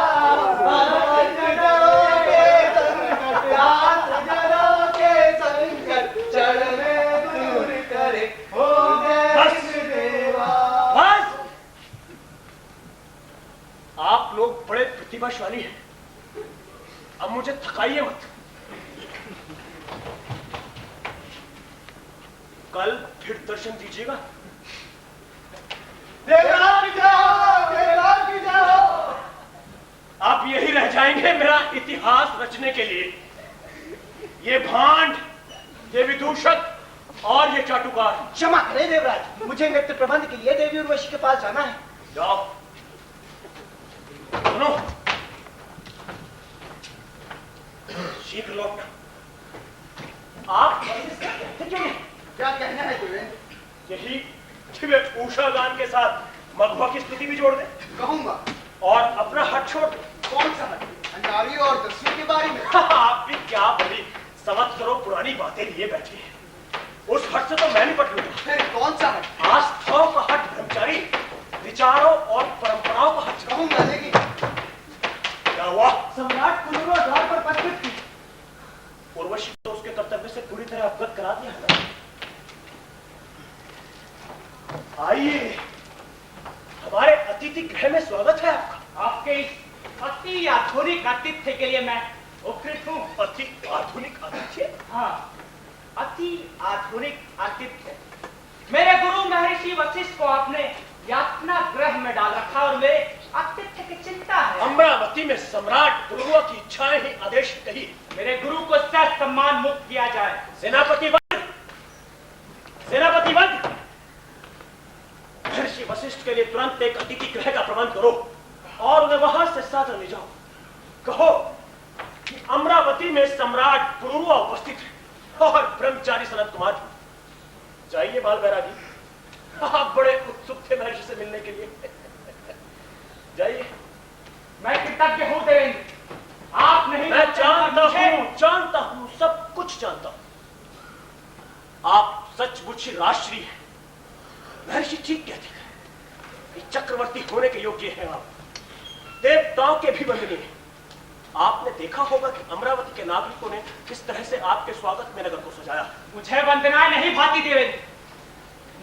चढ़ने दूर करे, ओम जय इंद्र देवा। बस! आप लोग बड़े प्रतिभाशाली हैं, अब मुझे थकाइए मत। कल फिर दर्शन दीजिएगा। देवराज की जय हो, देवराज की जय हो। आप यही रह जाएंगे मेरा इतिहास रचने के लिए। ये भांड, ये विदूषक और ये चाटुकार। क्षमा करें देवराज, मुझे नृत्य प्रबंध के लिए देवी उर्वशी के पास जाना है। जाओ। सुनो, शीघ्र लौटना। आप कहते क्यों नहीं? क्या कहना है देवेंद्र? यही कि वे उषा गान के साथ मघवा की स्तुति भी जोड़ दे कहूंगा। और अपना हट छोड़ दे। कौन सा हट? अंगारी और दस्यु के बारे में। आप भी क्या बड़ी संवत्सरों पुरानी बातें लिए बैठे हैं। उस हट से तो मैं निपट लूंगा। फिर कौन सा हट? आज तो आइए, हमारे अतिथि गृह में स्वागत है आपका। आपके इस अति आधुनिक आतिथ्य के लिए मैं उपकृत हूँ। अति आधुनिक आतिथ्य? हाँ, अति आधुनिक आतिथ्य। मेरे गुरु महर्षि वशिष्ठ को आपने यातना गृह में डाल रखा और मेरे आतिथ्य की चिंता है। अमरावती में सम्राट पुरुआ की इच्छाएं ही आदेश कही। मेरे गुरु को सह सम्मान मुक्त किया जाए। सेनापति वध, सेनापति वध, महर्षि वशिष्ठ के लिए तुरंत एक अतिथि गृह का प्रबंध करो और उन्हें वहां से साथ ले जाओ। कहो कि अमरावती में सम्राट पुरुआ उपस्थित है और ब्रह्मचारी सनत कुमार। जाइए बाल बैरागी, आप बड़े उत्सुक थे महर्षि से मिलने के लिए। जाइए। मैं कृतज्ञ हूँ देवेंद्र, आप नहीं। मैं जानता हूँ, सब कुछ जानता हूँ। आप सचमुच ही राष्ट्रीय हैं। महर्षि ठीक कहते हैं कि चक्रवर्ती होने के योग्य हैं आप, देवताओं के भी वंदनीय हैं। आपने देखा होगा कि अमरावती के नागरिकों ने किस तरह से आपके स्वागत में नगर को सजाया। मुझे वंदनाएं नहीं भाती देवेंद्र,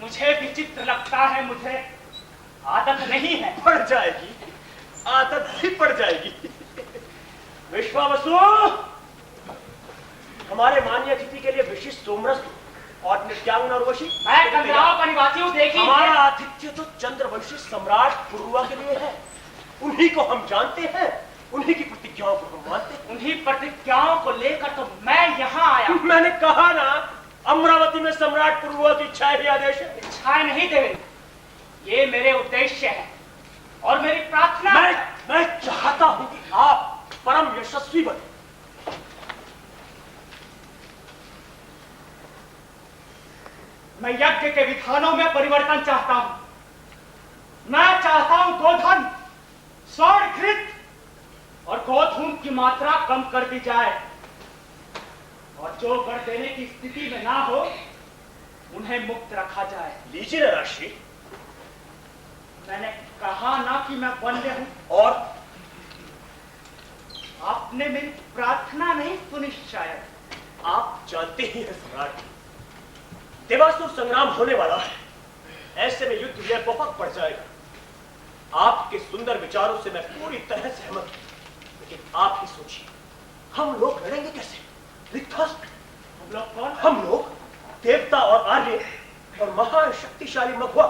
मुझे विचित्र लगता है, मुझे आदत नहीं है। पड़ जाएगी, आदत ही पड़ जाएगी। विश्वावसु, हमारे मान्य अतिथि के लिए विशिष्ट सोमरस और नृत्यांगना उर्वशी। मैं कंदराव का निवासी हूँ, देखिए। हमारा आतिथ्य तो चंद्रवंशी सम्राट पुरुआ के लिए है। उन्हीं को हम जानते हैं, उन्हीं की प्रतिज्ञाओं को हम मानते हैं। उन्हीं प्रतिज्ञाओं को लेकर तो मैं यहाँ आया। मैंने कहा ना, अमरावती में सम्राट पुरुआ की इच्छा ही आदेश है। इच्छाएं नहीं देवेंद्र, ये मेरे उद्देश्य है और मेरी प्रार्थना है। मैं चाहता हूं कि आप परम यशस्वी बने। मैं यज्ञ के विधानों में परिवर्तन चाहता हूं। मैं चाहता हूं गोधन, स्वर्ण घृत और गोधूम की मात्रा कम कर दी जाए और जो गढ़ देने की स्थिति में ना हो उन्हें मुक्त रखा जाए। लीजिए ना राशि। मैंने कहा ना कि मैं बंदे हूं। और आपने मेरी प्रार्थना नहीं सुनी शायद। आप जानते ही हैं सम्राट, देवासुर संग्राम होने वाला है। ऐसे में युद्ध यह बहुत बढ़ जाएगा। आपके सुंदर विचारों से मैं पूरी तरह सहमत हूं, लेकिन आप ही सोचिए, हम लोग लड़ेंगे कैसे? हम लोग कौन? हम लोग देवता और आर्य और महान शक्तिशाली मघवा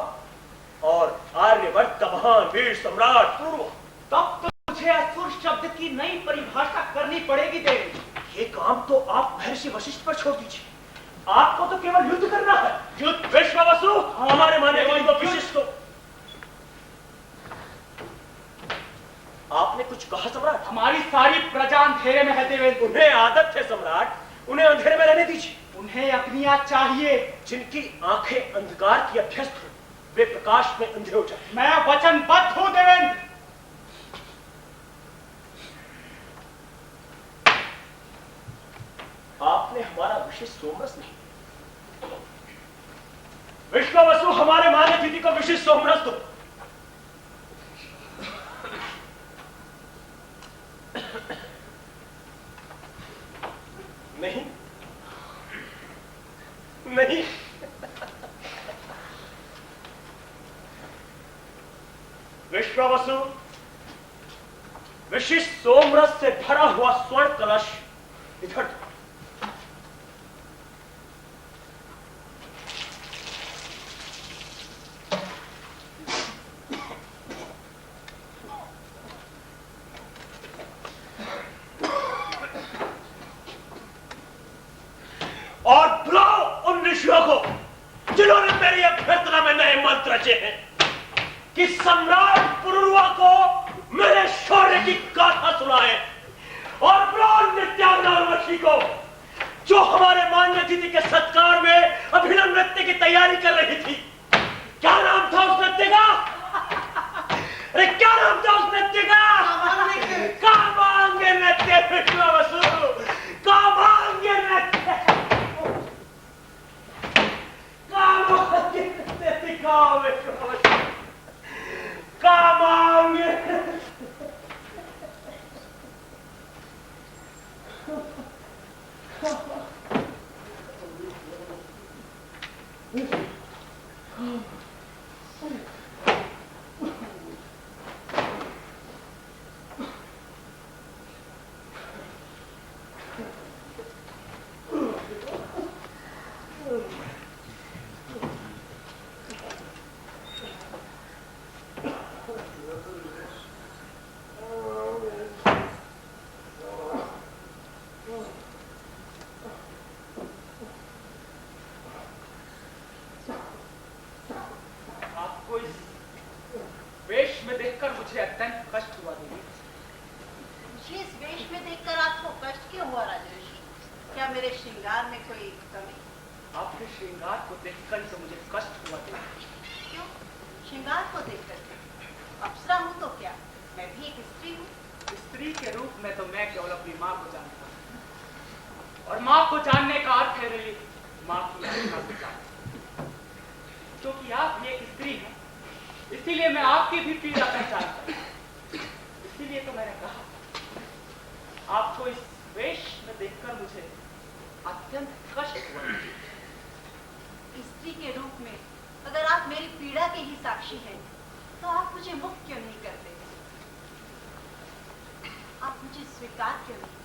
और आर्यवर्त का महान वीर सम्राट पुरुआ। तब तो मुझे असुर शब्द की नई परिभाषा करनी पड़ेगी देवी। ये काम तो आप महर्षि वशिष्ठ पर छोड़ दीजिए। आपको तो केवल युद्ध करना है। युद्ध विश्वावसु, हमारे माने को विशिष्ट हो। आपने कुछ कहा सम्राट? हमारी सारी प्रजा अंधेरे में है देवेंद्र। उन्हें आदत है सम्राट, उन्हें अंधेरे में रहने दीजिए। उन्हें अग्नियां चाहिए। जिनकी आंखें अंधकार की अभ्यस्त हो, वे प्रकाश में अंधे हो जाए। मैं वचनबद्ध हूं देवेंद्र। आपने हमारा विशिष्ट सोमरस नहीं। विश्वावसु, हमारे मान्य अतिथि को विशिष्ट सोमरस दो। नहीं नहीं, विश्वावसु, विशिष्ट सोमरस से भरा हुआ स्वर्ण कलश इधर। और बुलाओ उन ऋषियों को जिन्होंने मेरी अभ्यर्थना में नए मंत्र रचे हैं कि सम्राट पुरुआ को मेरे शौर्य की गाथा सुनाए। और बुलाओ नृत्यांगना उर्वशी को जो हमारे मान्य अतिथि के सत्कार में अभिनव नृत्य की तैयारी कर रही थी। क्या नाम था उस नृत्य का? अरे क्या नाम था उस नृत्य का? कामांगे नृत्य। विश्वावसु, कामांगे नृत्य। कामांगे नृत्य सिखाओ विश्वावसु, कामांगे। आपको इस वेश में देखकर मुझे अत्यंत कष्ट हुआ देवी। मुझे इस वेश में देखकर आपको कष्ट क्यों हुआ राजऋषि? क्या मेरे श्रृंगार में कोई कमी? आपके श्रृंगार को देखकर ही तो मुझे कष्ट हुआ देवी। क्यों? श्रृंगार को देखकर? अप्सरा हूँ तो क्या? मैं भी एक स्त्री हूँ। स्त्री के रूप में तो मैं केवल अपनी माँ को जानता हूँ, और माँ को जानने का अर्थ है मेरी माँ की आत्मा को जानना। क्योंकि आप भी एक स्त्री हैं, इसीलिए मैं आपकी भी पीड़ा पहचानता हूँ। इसीलिए तो मैंने कहा आपको इस वेश में देखकर मुझे अत्यंत कष्ट हुआ। स्त्री के रूप में अगर आप मेरी पीड़ा के ही साक्षी हैं, तो आप मुझे मुक्त क्यों नहीं करते? आप मुझे स्वीकार क्यों नहीं?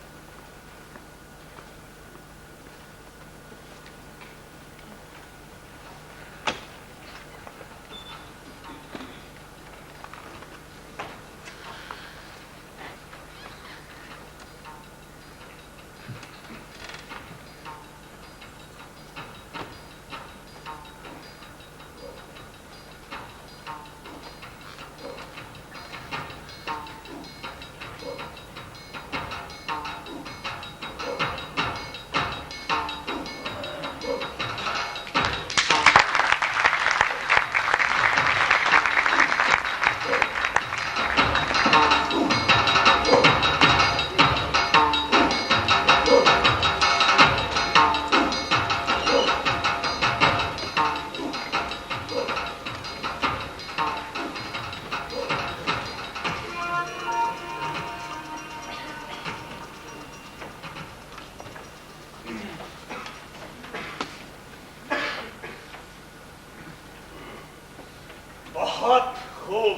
बहुत खूब।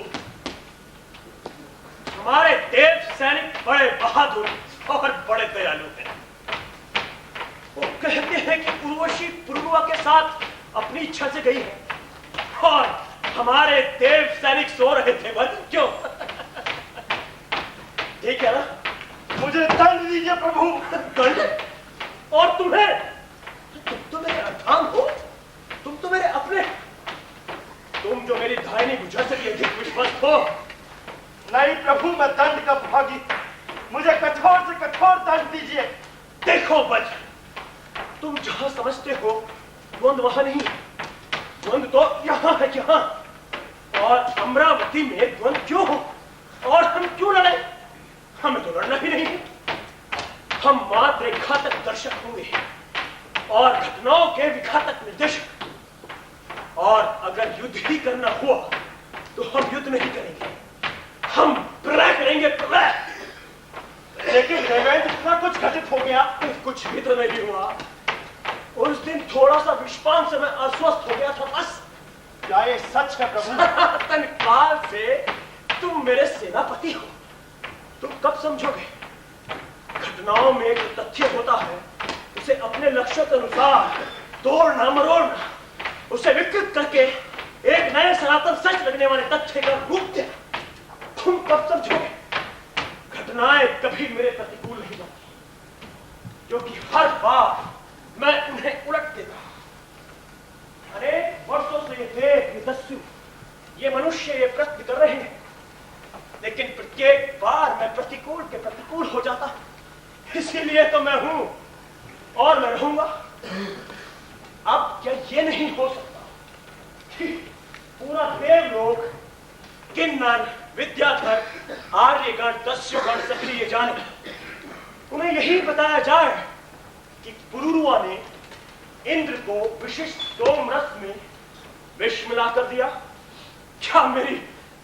हमारे देव सैनिक बड़े बहादुर और बड़े दयालु हैं। वो कहते हैं कि उर्वशी पुरुआ के साथ अपनी इच्छा से गई है, और हमारे देव सैनिक सो रहे थे। बस क्यों? ठीक है ना? मुझे दंड दीजिए प्रभु। दंड? और तुम्हें? तुम तो मेरे अर्धांग हो, तुम तो मेरे अपने, तुम जो मेरी दाहिनी भुजा से भी अधिक विश्वस्त हो। नहीं प्रभु, मैं दंड का भागी, मुझे कठोर से कठोर दंड दीजिए। देखो बच, तुम जहां समझते हो द्वंद वहां नहीं, द्वंद तो यहाँ है यहाँ। और अमरावती में द्वंद क्यों हो, और हम क्यों लड़े? हमें तो लड़ना ही नहीं। हम मात्र एक घातक दर्शक होंगे और घटनाओं के विघातक निर्देशक। और अगर युद्ध ही करना हुआ तो हम युद्ध नहीं करेंगे, हम प्रलय करेंगे, प्रलय। लेकिन देवेंद्र, इतना कुछ घटित हो गया। कुछ भी तो नहीं हुआ। उस दिन थोड़ा सा विषपान से मैं अस्वस्थ हो गया था, बस। क्या ये सच है प्रभु? सनातन काल से तुम मेरे सेनापति हो, तुम कब समझोगे? घटनाओं में जो तथ्य होता है उसे अपने लक्ष्यों के अनुसार तोड़ना मरोड़ना, उसे विकृत करके एक नए सनातन सच लगने वाले तथ्य का रूप देना, तुम कब समझोगे? घटनाएं कभी मेरे प्रतिकूल नहीं बनती, क्योंकि हर बार मैं उन्हें उलट देता। अनेक वर्षों से ये देव, ये दस्यु, ये मनुष्य ये प्रयत्न कर रहे हैं, लेकिन प्रत्येक बार मैं प्रतिकूल के प्रतिकूल हो जाता। इसीलिए तो मैं हूं और मैं रहूंगा। अब क्या ये नहीं हो सकता कि पूरा देवलोक, किन्नर, विद्याधर, आर्यगण, दस्युगण सक्रिय जाने, उन्हें यही बताया जाए कि पुरुरुआ ने इंद्र को विशिष्ट सोमरस में विष मिलाकर दिया? क्या मेरी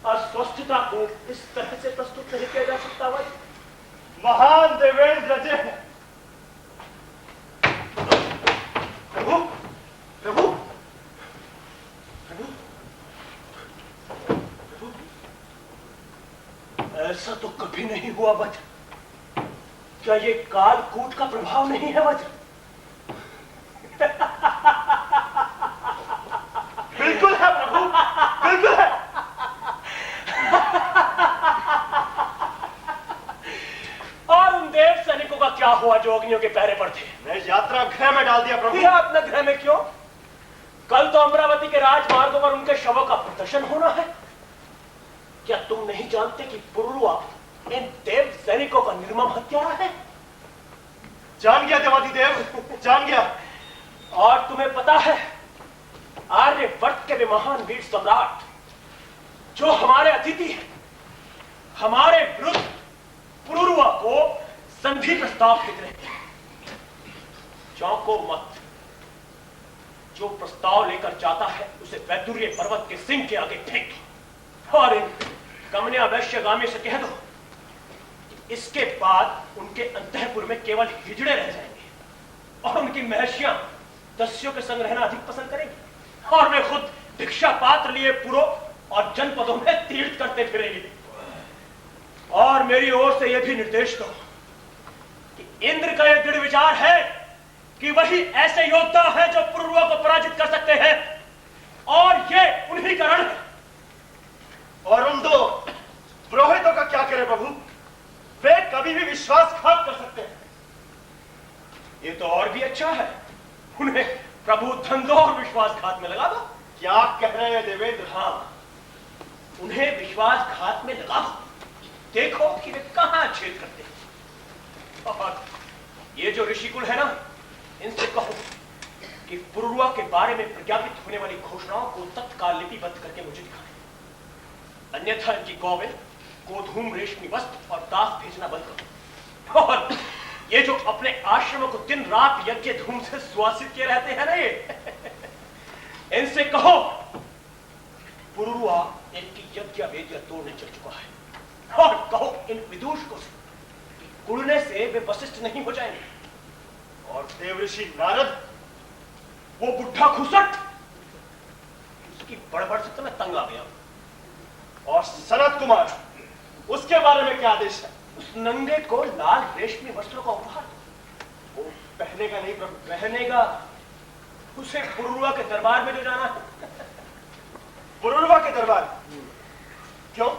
अस्वस्थता को इस तरह से प्रस्तुत नहीं किया जा सकता भाई? महान देवेंद्र जय। प्रभु, प्रभु, प्रभु, ऐसा तो कभी नहीं हुआ वज्र। क्या ये काल कूट का प्रभाव नहीं है वज्र? बिल्कुल है प्रभु, बिल्कुल है। और उन देव सैनिकों का क्या हुआ जो अग्नियों के पहरे पर थे? मैं यात्रा गृह में डाल दिया प्रभु। यह अपने गृह में क्यों? कल तो अमरावती के राजमार्गों पर उनके शवों का प्रदर्शन होना है। क्या तुम नहीं जानते कि पुरुआ इन देव सैनिकों का निर्मम हत्यारा है? जान गया देवाधिदेव, जान गया। और तुम्हें पता है, आर्यवर्त के भी महान वीर सम्राट जो हमारे अतिथि हैं, हमारे विरुद्ध पुरुआ को संधि प्रस्ताव भेज रहे हैं। चौंको मत, जो प्रस्ताव लेकर जाता है उसे वैदुर्य पर्वत के सिंह के आगे फेंक दो और इन कमनिया वैश्यगामी से कह दो कि इसके बाद उनके अंतःपुर में केवल हिजड़े रह जाएंगे और उनकी महर्षियां दस्युओं के संग रहना अधिक पसंद करेंगी और वे खुद भिक्षा पात्र लिए पुरों और जनपदों में तीर्थ करते फिरेंगे। और मेरी ओर से यह भी निर्देश दो कि इंद्र का यह दृढ़ विचार है कि वही ऐसे योद्धा हैं जो पुरुआ को पराजित कर सकते हैं और ये उन्हीं का रण है। और उन दो पुरोहितों का क्या करें प्रभु? वे कभी भी विश्वासघात कर सकते हैं। ये तो और भी अच्छा है, उन्हें प्रभु धंधो और विश्वासघात में लगा दो। क्या कह रहे हैं देवेंद्र? हाँ, उन्हें विश्वासघात में लगा दो, देखो कि वे कहां छेद करते हैं। और ये जो ऋषिकुल है ना, इनसे कहो कि पुरुआ के बारे में प्रज्ञापित होने वाली घोषणाओं को तत्काल लिपिबद्ध करके मुझे दिखाएं, अन्यथा इनकी गौवें गोधूम रेशमी वस्त्र और दास भेजना बंद करो। और ये जो अपने आश्रमों को दिन रात यज्ञ धूम से सुवासित किए रहते हैं ना, ये इनसे कहो पुरुआ इनकी यज्ञ वेदियां तोड़ने चल चुका है। और कहो इन विदूषकों से कि कुड़ने से वे वशिष्ठ नहीं हो जाएंगे। और देवऋषि नारद, वो बुढ़ा खुसट, उसकी बड़बड़ से तो मैं तंग आ गया। और सनत कुमार, उसके बारे में क्या आदेश है? उस नंगे को लाल रेशमी वस्त्रों का उपहार दो। वो पहनेगा नहीं प्रभु। पहनेगा, उसे पुरुआ के दरबार में ले जाना है। पुरुआ के दरबार? क्यों?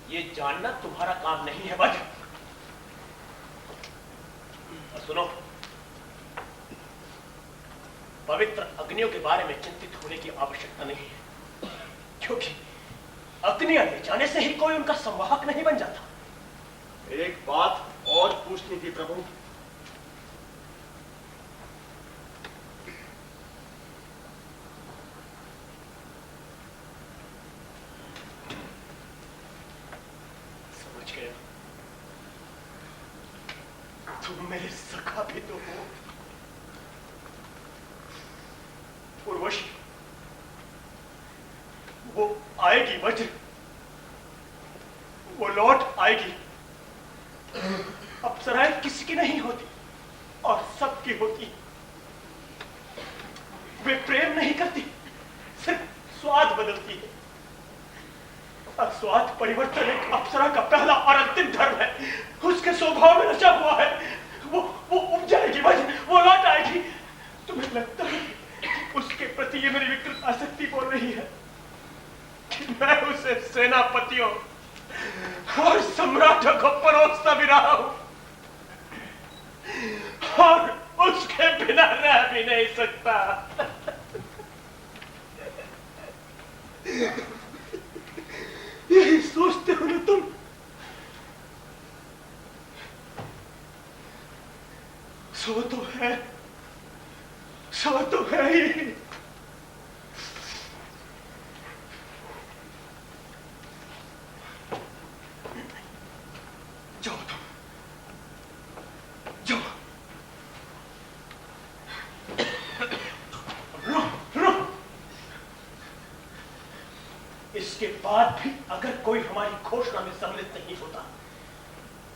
ये जानना तुम्हारा काम नहीं है वज्र। और सुनो, पवित्र अग्नियों के बारे में चिंतित होने की आवश्यकता नहीं है, क्योंकि अग्नियां ले जाने से ही कोई उनका संवाहक नहीं बन जाता। एक बात और पूछनी थी प्रभु। समझ गया, तुम मेरे सखा भी तो हो। उर्वशी, वो आएगी वज्र, वो लौट आएगी। अप्सराएं किसी की नहीं होती और सबकी होती। वे प्रेम नहीं करती, सिर्फ स्वाद बदलती है। और स्वाद परिवर्तन एक अप्सरा का पहला और अंतिम धर्म है। उसके स्वभाव में रचा हुआ है। वो उब जाएगी वज्र, वो लौट आएगी। तुम्हें लगता है कि उसके प्रति ये मेरी विकृत आसक्ति बोल रही है कि मैं उसे सेनापतियों और सम्राटों को परोसता भी रहा हूं और उसके बिना रह भी नहीं सकता। यही सोचते हो ना तुम? सो तो है, सो तो है ही। जाओ तुम, जाओ। रुक। इसके बाद भी अगर कोई हमारी घोषणा में सम्मिलित नहीं होता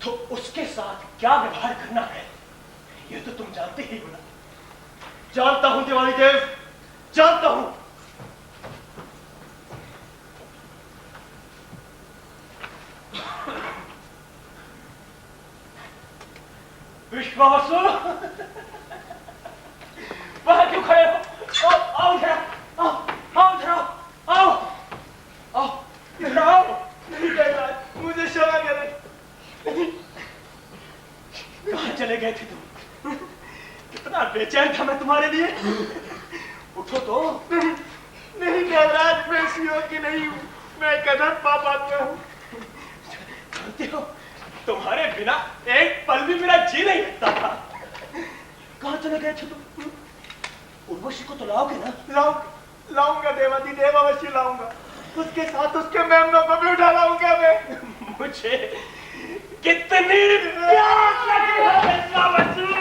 तो उसके साथ क्या व्यवहार करना है ये तो तुम जानते ही हो ना। जानता हूं दिवाली देव, जानता हूं। विश्वासु, वहां क्यों खड़े हो? आओ जरा, आओ जरा, आओ आओ आओ। नहीं देवराज, मुझे क्षमा करें। कहाँ चले गए थे तुम? कितना बेचैन था मैं तुम्हारे लिए। उठो तो। नहीं देवराज, मैं इस योग्य नहीं हूँ, मैं कदम पापात्मा हूँ। जानते हो, तुम्हारे बिना एक पल भी मेरा जी नहीं लगता था। कहाँ चले गए थे तुम? उर्वशी को तो लाओगे ना? लाऊंगा देवाधिदेव, अवश्य लाऊंगा। उसके साथ उसके मेमनों को भी उठा लाऊंगा मैं। मुझे कितनी प्यास लगी है विश्वावसु।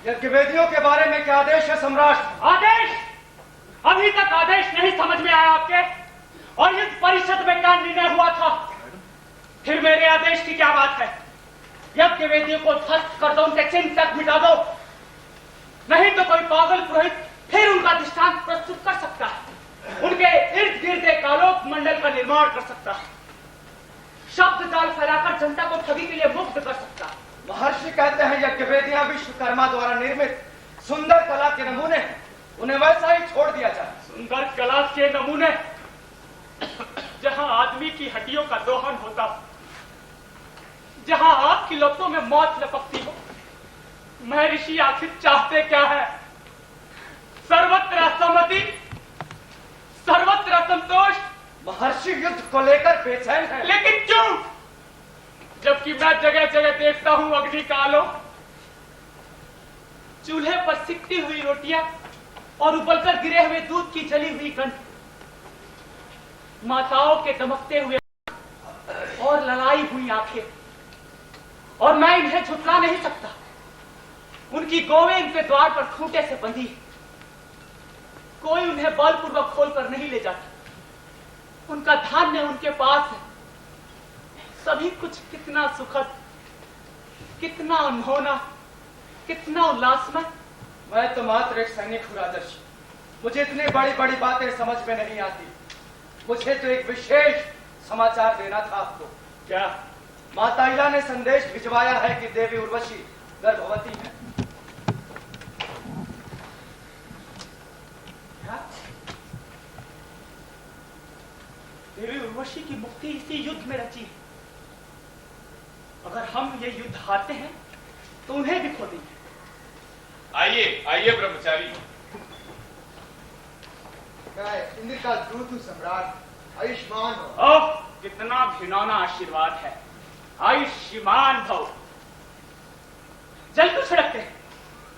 यज्ञवेदियों के बारे में क्या आदेश है सम्राट? आदेश? अभी तक आदेश नहीं समझ में आया आपके? और इस परिषद में क्या निर्णय हुआ था? फिर मेरे आदेश की क्या बात है? यज्ञवेदियों को ध्वस्त कर दो, उनके चिन्ह तक मिटा दो, नहीं तो कोई पागल पुरोहित फिर उनका दृष्टांत प्रस्तुत कर सकता है, उनके इर्द गिर्द एक आलोक मंडल का निर्माण कर सकता है, शब्द जाल फैलाकर जनता को ठगी के लिए मुक्त कर सकता है। महर्षि कहते हैं यज्ञवेदियां विश्वकर्मा द्वारा निर्मित सुंदर कला के नमूने, उन्हें वैसा ही छोड़ दिया जाए। सुंदर कला के नमूने? जहां आदमी की हड्डियों का दोहन होता, जहां आग की लपटों में मौत लपकती हो, महर्षि आखिर चाहते क्या है? सर्वत्र असहमति, सर्वत्र असंतोष। महर्षि युद्ध को लेकर बेचैन है। लेकिन क्यों? जबकि मैं जगह जगह देखता हूं अग्नि का आलोक, चूल्हे पर सिकती हुई रोटियां और उबलकर गिरे हुए दूध की जली हुई गंध, माताओं के दमकते हुए और ललाई हुई आंखें, और मैं इन्हें झुठला नहीं सकता। उनकी गोवें इनके द्वार पर खूंटे से बंधी, कोई उन्हें बलपूर्वक खोलकर नहीं ले जाता। उनका धान्य उनके पास है। सभी कुछ कितना सुखद, कितना अनहोना, कितना उल्लासमय। मैं तो मात्र एक सैनिक हूं राजर्षि, मुझे इतनी बड़ी बड़ी बातें समझ में नहीं आती। मुझे तो एक विशेष समाचार देना था आपको। क्या? माता इला ने संदेश भिजवाया है कि देवी उर्वशी गर्भवती है। क्या? देवी उर्वशी की मुक्ति इसी युद्ध में रची है। अगर हम ये युद्ध हारते हैं तो उन्हें भी खो देंगे। आइए आइए ब्रह्मचारी। मैं इंद्र का दूत हूँ सम्राट, आयुष्मान हो। ओह, कितना घिनौना आशीर्वाद है। आयुष्मान भव। जल क्यों छिड़कते हैं?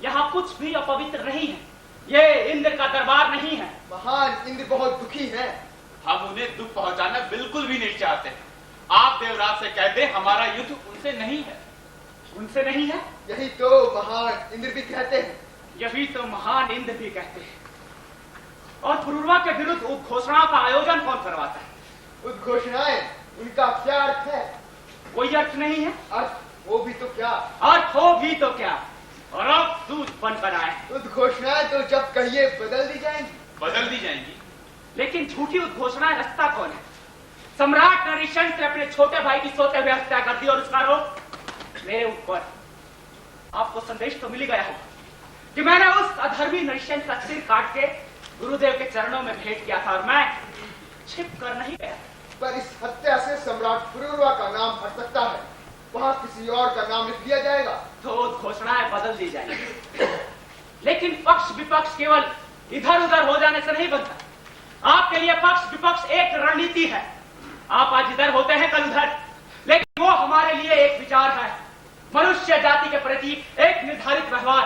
यहाँ कुछ भी अपवित्र नहीं है। ये इंद्र का दरबार नहीं है। महान इंद्र बहुत दुखी हैं। हम उन्हें दुख पहुंचाना बिल्कुल भी नहीं चाहते। आप देवराज से कह दें हमारा युद्ध उनसे नहीं है। उनसे नहीं है? यही तो महान इंद्र भी कहते हैं। यही तो महान इंद्र भी कहते हैं। और पुरुरवा के विरुद्ध उद्घोषणाओं का आयोजन कौन करवाता है? उद्घोषणाएं, उनका क्या अर्थ है? कोई अर्थ नहीं है। अर्थ हो भी तो क्या? अर्थ हो भी तो क्या? और अब दूध बनकर आए। उद्घोषणाएं तो जब कहिए बदल दी जाएंगी। बदल दी जाएंगी। लेकिन झूठी उद्घोषणाएं रचता कौन है? सम्राट नरिशंस ने अपने छोटे भाई की सोते हुए हत्या कर दी और उसका आरोप मेरे ऊपर। आपको संदेश तो मिल गया होगा कि मैंने उस अधर्मी नरिशंस का सिर काट के गुरुदेव के चरणों में भेंट किया था और मैं छिप कर नहीं गया। पर इस हत्या से सम्राट पुरुरवा का नाम हट सकता है। वहां किसी और का नाम लिख दिया जाएगा तो घोषणाएं बदल दी जाएंगी। लेकिन पक्ष विपक्ष केवल इधर उधर हो जाने से नहीं बनता। आपके लिए पक्ष विपक्ष एक रणनीति है। आप आज इधर होते हैं, कल उधर, लेकिन वो हमारे लिए एक विचार है, मनुष्य जाति के प्रति एक निर्धारित व्यवहार।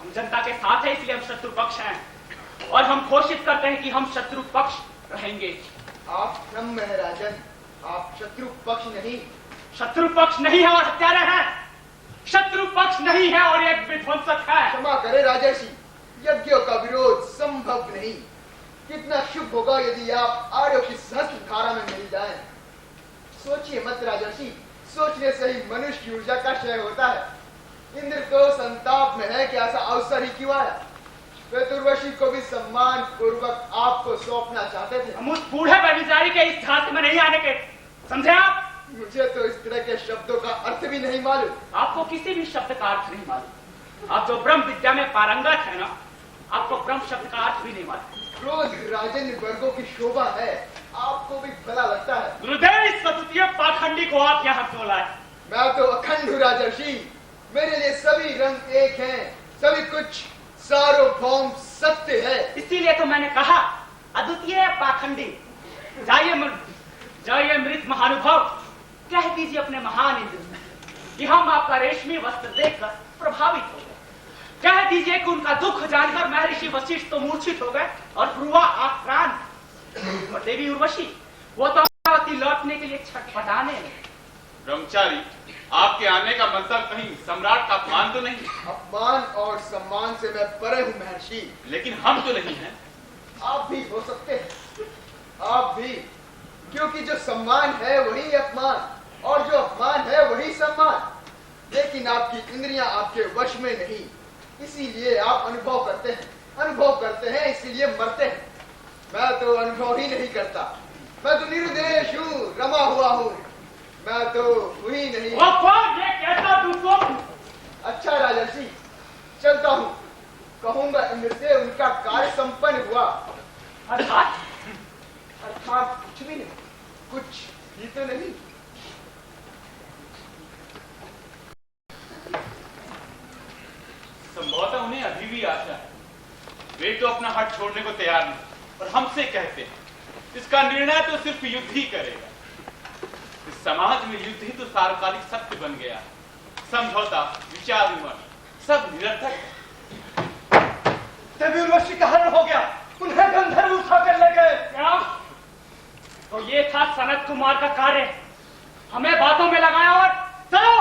हम जनता के साथ हैं, इसलिए हम शत्रु पक्ष हैं और हम घोषित करते हैं कि हम शत्रु पक्ष रहेंगे। आप भ्रम में है राजन, आप शत्रु पक्ष नहीं। शत्रु पक्ष नहीं है और हत्यारे हैं। शत्रु पक्ष नहीं है और एक विध्वंसक है। क्षमा करे राजर्षि, यज्ञों का विरोध संभव नहीं। कितना शुभ होगा यदि आप आर्यों की सहस्त्र धारा में मिल जाएं। सोचिए मत राजर्षि, सोचने से ही मनुष्य की ऊर्जा का क्षय होता है। इंद्र तो संताप में है कि ऐसा अवसर ही क्यों आया। वे उर्वशी को भी सम्मान पूर्वक आपको सौंपना चाहते थे। हम उस बूढ़े व्यभिचारी के इस झांसे में नहीं आने के, समझे आप? मुझे तो इस तरह के शब्दों का अर्थ भी नहीं मालूम। आपको किसी भी शब्द का अर्थ नहीं मालूम। आप जो ब्रह्म विद्या में पारंगत है ना, आपको ब्रह्म शब्द का अर्थ भी नहीं मालूम। क्रोध राजन वर्गों की शोभा है, आपको भी भला लगता है। गुरुदेव, इस सतुतीय पाखंडी को आप यहाँ क्यों लाए? मैं तो अखंड हूँ राजर्षि। मेरे लिए सभी रंग एक हैं, सभी कुछ सार्वभौम सत्य है। इसीलिए तो मैंने कहा अद्वितीय पाखंडी। जाइए मृत महानुभव, कह दीजिए अपने महान इंद्र कि हम आपका रेशमी वस्त्र देखकर प्रभावित हो गए। कह दीजिए कि उनका दुख जानकर महर्षि वशिष्ठ तो मूर्छित हो गए और पुरुरवा आक्रांत, और देवी उर्वशी वो तो अमरावती लौटने के लिए छटपटाने लगे। ब्रह्मचारी, आपके आने का मतलब कहीं सम्राट का अपमान तो नहीं? अपमान और सम्मान से मैं परे हूँ महर्षि। लेकिन हम तो नहीं हैं। आप भी हो सकते हैं, आप भी, क्योंकि जो सम्मान है वही अपमान और जो अपमान है वही सम्मान। लेकिन आपकी इंद्रियां आपके वश में नहीं, इसीलिए आप अनुभव करते हैं इसीलिए मरते हैं। मैं तो अनुभव ही नहीं करता। मैं तो निरुद्देश हूँ, रमा हुआ हूँ। मैं तो हुई नहीं। वो कौन? ये कैसा दूसरों? अच्छा राजर्षि, चलता हूँ। कहूंगा इंद्र से उनका कार्य संपन्न हुआ। अर्थात कुछ भी नहीं, कुछ ही तो नहीं। संभवतः उन्हें अभी भी आशा है। वे तो अपना हट छोड़ने को तैयार नहीं और हमसे कहते हैं इसका निर्णय तो सिर्फ युद्ध ही करेगा। इस समाज में युद्ध ही तो सार्वकालिक सत्य बन गया है। समझौता, विचार विमर्श सब निरर्थक है। देवी उर्वशी का हरण हो गया, उन्हें गंधर्व उठा कर ले गए। क्या? तो ये था सनत कुमार का कार्य, हमें बातों में लगाया और चलो।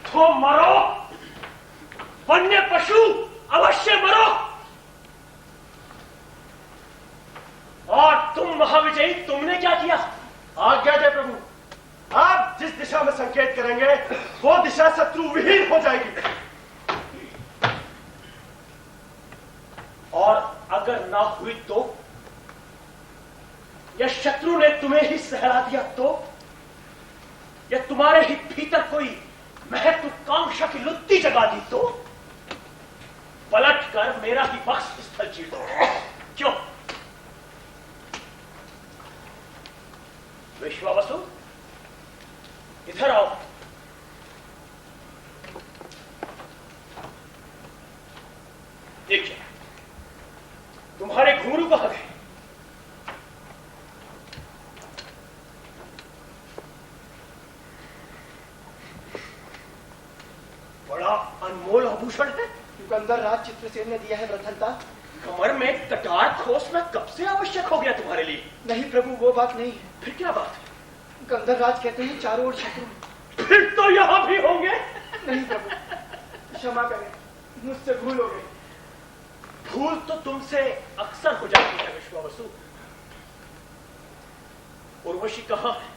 तो मरो, वन्य पशु अवश्य मरो। और तुम महाविजयी, तुमने क्या किया? आज्ञा दे प्रभु, आप जिस दिशा में संकेत करेंगे वो दिशा शत्रु विहीन हो जाएगी। और अगर ना हुई तो, या शत्रु ने तुम्हें ही सहरा दिया तो, या तुम्हारे ही भीतर कोई महत्वाकांक्षा की लुत्ती जगा दी तो, पलट कर मेरा ही पक्ष स्थल चीर दो। क्यों? विश्वावसु, इधर आओ। देखिए, तुम्हारे घुंघरू कहां गए? बड़ा अनमोल आभूषण है। युगंधर राज चित्रसेन ने दिया है वृद्धनता। कमर में कटार खोसना कब से आवश्यक हो गया तुम्हारे लिए? नहीं प्रभु, वो बात नहीं है। फिर क्या बात है? युगंधर राज कहते हैं चारों ओर शत्रु। फिर तो यहां भी होंगे। नहीं प्रभु, क्षमा करें, मुझसे भूल हो गई। भूल तो तुमसे अक्सर हो जाती है विश्वावसु। उर्वशी कहां है?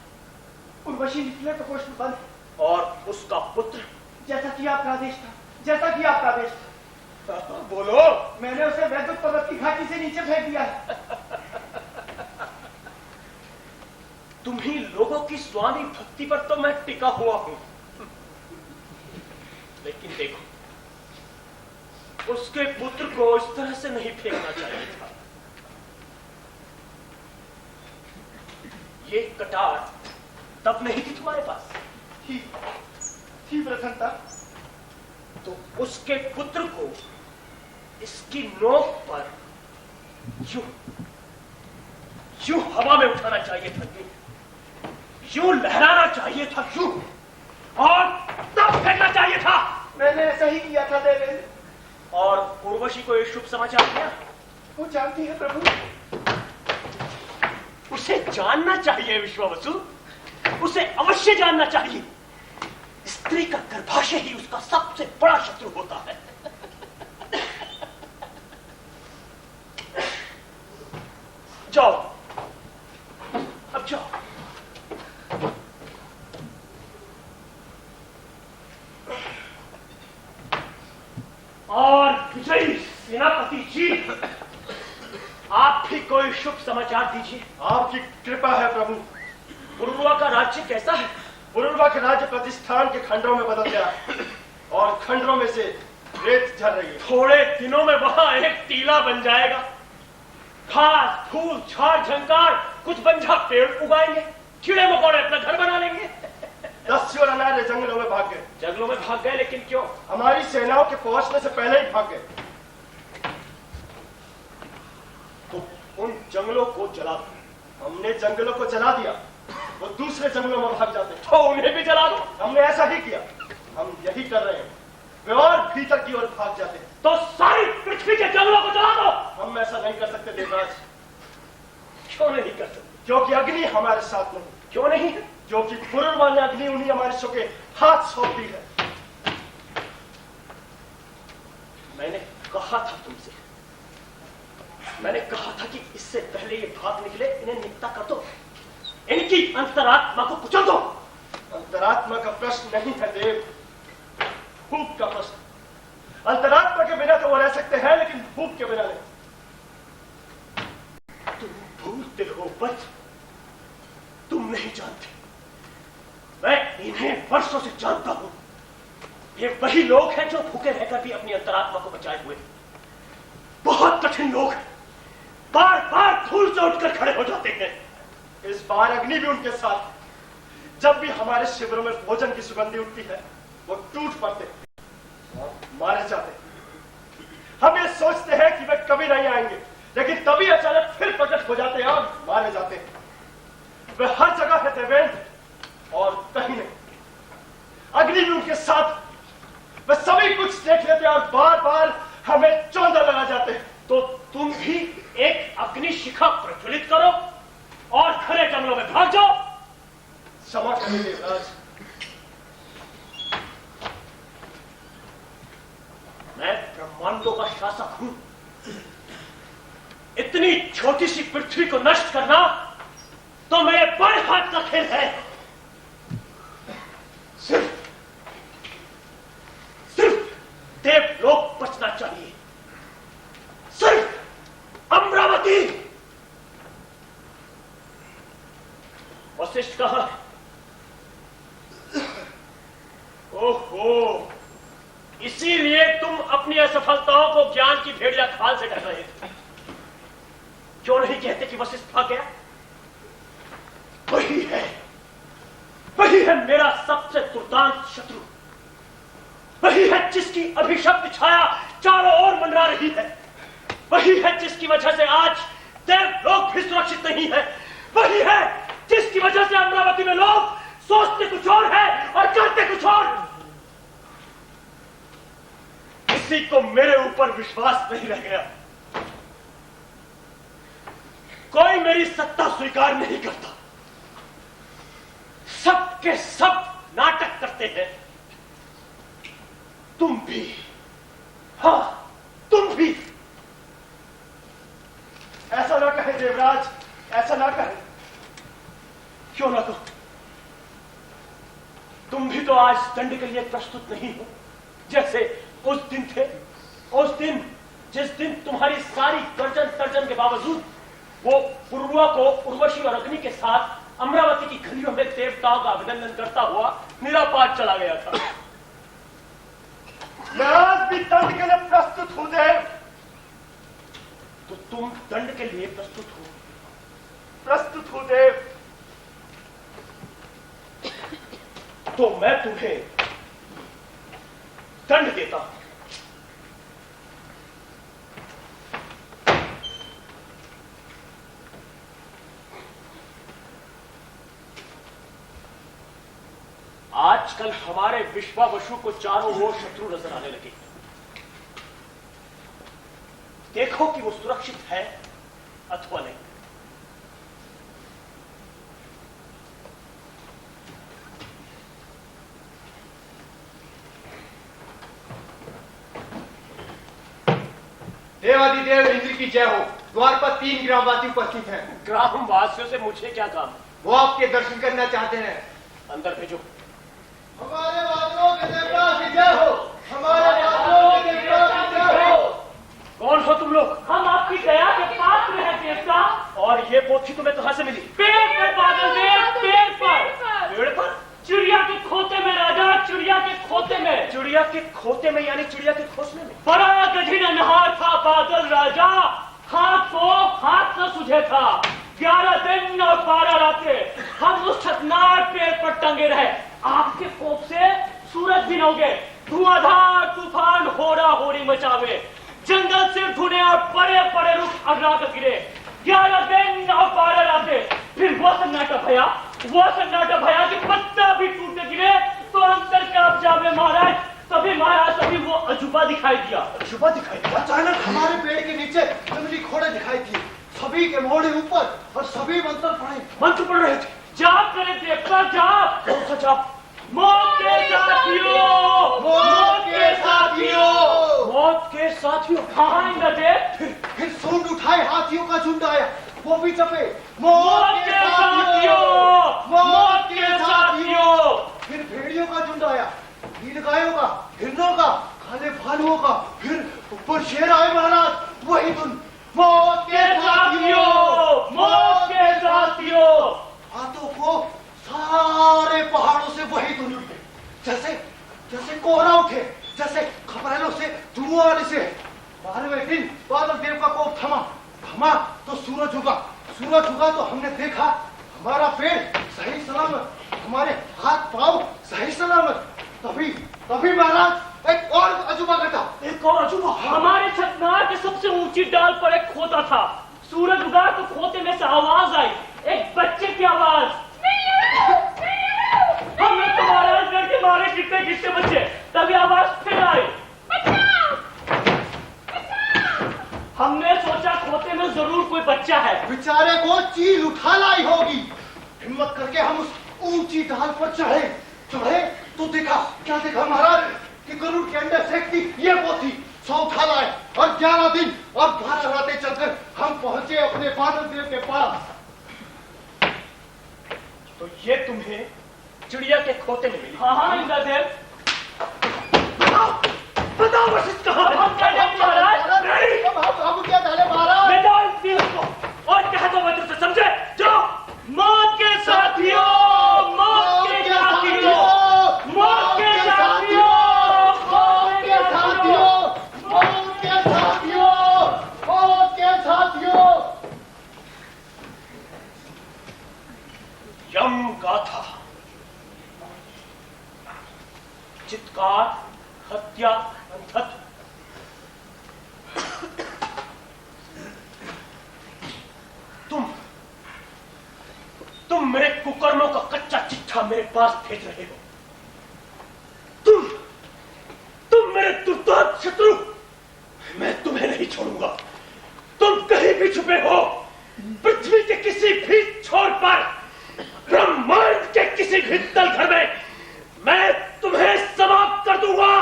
उर्वशी निकले प्रकोष्ठ में बंद है। और उसका पुत्र? जैसा कि आपका आदेश था, जैसा कि आपका आदेश था। बोलो। मैंने उसे वैद्युत पर्वत की घाटी से नीचे फेंक दिया है। तुम्ही लोगों की स्वामी भक्ति पर तो मैं टिका हुआ हूं, लेकिन देखो, उसके पुत्र को इस तरह से नहीं फेंकना चाहिए था। ये कटार तब नहीं थी तुम्हारे पास? थी प्रसन्नता। तो उसके पुत्र को इसकी नोक पर यूं हवा में उठाना चाहिए था, यूं लहराना चाहिए था, यूं, और तब फेंकना चाहिए था। मैंने ऐसा ही किया था देवेंद्र। और उर्वशी को ये शुभ समाचार दिया? वो जानती है प्रभु। उसे जानना चाहिए विश्वावसु, उसे अवश्य जानना चाहिए। स्त्री का गर्भाशय ही उसका सबसे बड़ा शत्रु होता है। जाओ, अब जाओ। और विजयी सेनापति जी, आप भी कोई शुभ समाचार दीजिए। आपकी कृपा है प्रभु। पुरुरवा का राज्य कैसा है? पुरुरवा के राज्य प्रतिष्ठान के खंडरों में बदल गया और खंडरों में से रेत झर रही है। थोड़े दिनों में वहां एक टीला बन जाएगा। घास, फूल, झाड़, झंकार, कुछ बंझा पेड़ उगाएंगे, कीड़े मकोड़े अपना घर बना लेंगे। दस्यु और अनार्य जंगलों में भाग गए। जंगलों में भाग गए, लेकिन क्यों? हमारी सेनाओं के पहुंचने से पहले ही भाग गए। तो उन जंगलों को जला दो। हमने जंगलों को जला दिया, वो दूसरे जंगलों में भाग जाते। तो उन्हें भी जला दो। हमने ऐसा ही किया, हम यही कर रहे हैं। वे और भीतर की ओर भाग जाते। तो सारी पृथ्वी के जंगलों को जला दो। हम ऐसा नहीं कर सकते देवराज। क्यों नहीं कर सकते? क्योंकि अग्नि हमारे साथ नहीं। क्यों नहीं? क्योंकि पुरुरवा ने अग्नि उन्हीं हमारे शो के हाथ सौंप दी है। मैंने कहा था तुमसे, मैंने कहा था कि इससे पहले ये भाग निकले, इन्हें निपटा कर दो, इनकी अंतरात्मा को कुचल दो। अंतरात्मा का प्रश्न नहीं है देव, भूख का प्रश्न। अंतरात्मा के बिना तो वो रह सकते हैं, लेकिन भूख के बिना नहीं। तुम भूलते हो बच, तुम नहीं जानते। मैं इन्हें वर्षों से जानता हूं। ये वही लोग हैं जो भूखे रहकर भी अपनी अंतरात्मा को बचाए हुए। बहुत कठिन लोग हैं, बार बार धूल से उठकर खड़े हो जाते हैं। इस बार अग्नि भी उनके साथ है। जब भी हमारे शिविरों में भोजन की सुगंधी उठती है, वो टूट पड़ते और मारे जाते। हम ये सोचते हैं कि वे कभी नहीं आएंगे, लेकिन तभी अचानक फिर प्रकट हो जाते हैं और मारे जाते हैं। वे हर जगह है देवेंद्र, और कहीं नहीं। अग्नि भी उनके साथ। वे सभी कुछ देख लेते हैं और बार बार हमें चौंधा लगा जाते हैं। तो तुम भी एक अग्नि शिखा प्रज्वलित करो और घने जंगलों में भाग जाओ। क्षमा करें देवराज, इतनी छोटी सी पृथ्वी को नष्ट करना तो मेरे बड़े हाथ का खेल है। सिर्फ देवलोक बचना चाहिए, सिर्फ अमरावती। वशिष्ठ कहा, ओहो, इसीलिए तुम अपनी असफलताओं को ज्ञान की भेड़िया खाल से ढक रहे थे। क्यों नहीं कहते कि वशिष्ठ भाग गया? वही है मेरा सबसे दुर्दांत शत्रु, वही है जिसकी अभिशप्त छाया चारों ओर मंडरा रही है, वही है जिसकी वजह से आज देवलोक भी सुरक्षित नहीं है, वही है जिसकी वजह से अमरावती में लोग सोचते कुछ और है और करते कुछ और। किसी को मेरे ऊपर विश्वास नहीं रह गया, कोई मेरी सत्ता स्वीकार नहीं करता, सबके सब नाटक करते हैं। तुम भी, हाँ तुम भी। ऐसा ना कहे देवराज, ऐसा ना कहे। क्यों ना कहो? तुम भी तो आज दंड के लिए प्रस्तुत नहीं हो, जैसे उस दिन थे। उस दिन, जिस दिन तुम्हारी सारी गर्जन तर्जन के बावजूद वो पुरुआ को उर्वशी और अग्नि के साथ अमरावती की गलियों में देवताओं का अभिनंदन करता हुआ निरापाद चला गया था। मैं आज भी दंड के लिए प्रस्तुत हूं देव। तो तुम दंड के लिए प्रस्तुत हो? प्रस्तुत हूं देव। तो मैं तुम्हें दंड देता हूं। आजकल हमारे विश्वावसु को चारों ओर शत्रु नजर आने लगे। देखो कि वो सुरक्षित है अथवा नहीं। देवादिदेव इंद्र की जय हो। द्वार पर 3 ग्रामवासी उपस्थित हैं। ग्रामवासियों से मुझे क्या काम? वो आपके दर्शन करना चाहते हैं। अंदर भेजो। हमारे वादों के देवता की जय हो। हमारे वादों के देवता की जय हो। कौन हो तुम लोग? हम आपकी दया के पात्र हैं देवता। और ये पोथी तुम्हें कहां से मिली? पेड़ पर बादल देव, पेड़ पर। पेड़ पर? चिड़िया के खोते में राजा, चिड़िया के खोते में। चिड़िया के खोते में यानी चिड़िया के घोंसले में? बड़ा कठिन अनहार था बादल राजा, हाथ को हाथ न सूझे था। 11 दिन और 12 रातें हम उस छतनार पेड़ पर टंगे रहे। आपके कोप से सूरज भी नौगे, धुआंधार तूफान होड़ा होड़ी मचावे, जंगल से धुने और बड़े बड़े रुख अगला कर गिरे। 11 दिन और 12 रातें। फिर वो सन्नाटा भया कि पत्ता भी टूट गिरे तो अंतर कांप जावे महाराज। तभी महाराज, तभी वो अजूबा दिखाई दिया। अजूबा दिखाई दिया? अचानक हमारे पेड़ के नीचे जंगली घोड़े दिखाई दिए। सभी के मोड़े ऊपर और सभी मंत्र पढ़े। मंत्र पढ़ रहे थे। जाप करे देवता, जाप। कौन सा जाप? मौत के साथियों, मौत के साथियों। मौत के साथियों। हाँ इंद्रदेव। फिर सूंड उठाए हाथियों का झुंड आया, वो भी चपे। मौत के साथियों, मौत के साथियों। फिर भेड़ियों का झुंड आया, नीलगायों का, हिरणों का, काले भालुओं का। फिर ऊपर शेर आए महाराज, वही धुन। मौत के साथियों, मौत के साथियों। हाथों को सारे पहाड़ों से वही धुन उठे, जैसे कोहरा उठे, जैसे खबरेलों से धुआं निकले। 12वें दिन बादल देव का कोप थमा तो सूरज उगा तो हमने देखा हमारा पेड़ सही सलामत, हमारे हाथ पांव सही सलामत। तभी महाराज एक और अजूबा घटा। एक और अजूबा? हमारे छतनार के सबसे ऊंची डाल पर एक खोता था। सूरज उगा तो खोते में से आवाज आई, एक बच्चे की आवाज। हमने तुम्हारे घर के मारे गिरते बच्चे। तभी आवाज फिर आई, हमने सोचा खोते में जरूर कोई बच्चा है। बेचारे को चील उठा लाई होगी। हिम्मत करके हम उस ऊंची ढाल पर चढ़े तो क्या देखा महाराज कि गरुड़ के अंडे फेंकती ये पोथी 100 उठा लाए और 11 दिन और 12 रातें चलकर हम पहुंचे अपने फादर देव के पास। तो ये तुम्हें चिड़िया के खोते में मिली? हाँ हाँ इंद्रदेव। बताओ वशिष्ठ कहाँ है? हम क्या जाने महाराज? नहीं, हम क्या डाले महाराज? मैं डाल उसको और कह दो मैं तुझसे समझे जो मौत के साथियों, मौत के साथियों, मौत के साथियों, मौत के साथियों, मौत के साथियों, मौत के साथियों। यम गाथा, चित्कार, हत्या, अंधत्व। तुम मेरे कुकर्मों का कच्चा चिट्ठा मेरे पास भेज रहे हो। तुम मेरे दुर्दांत शत्रु, मैं तुम्हें नहीं छोड़ूंगा। तुम कहीं भी छुपे हो, पृथ्वी के किसी भी छोर पर, ब्रह्मांड के किसी भी तलघर में, मैं तुम्हें समाप्त कर दूंगा।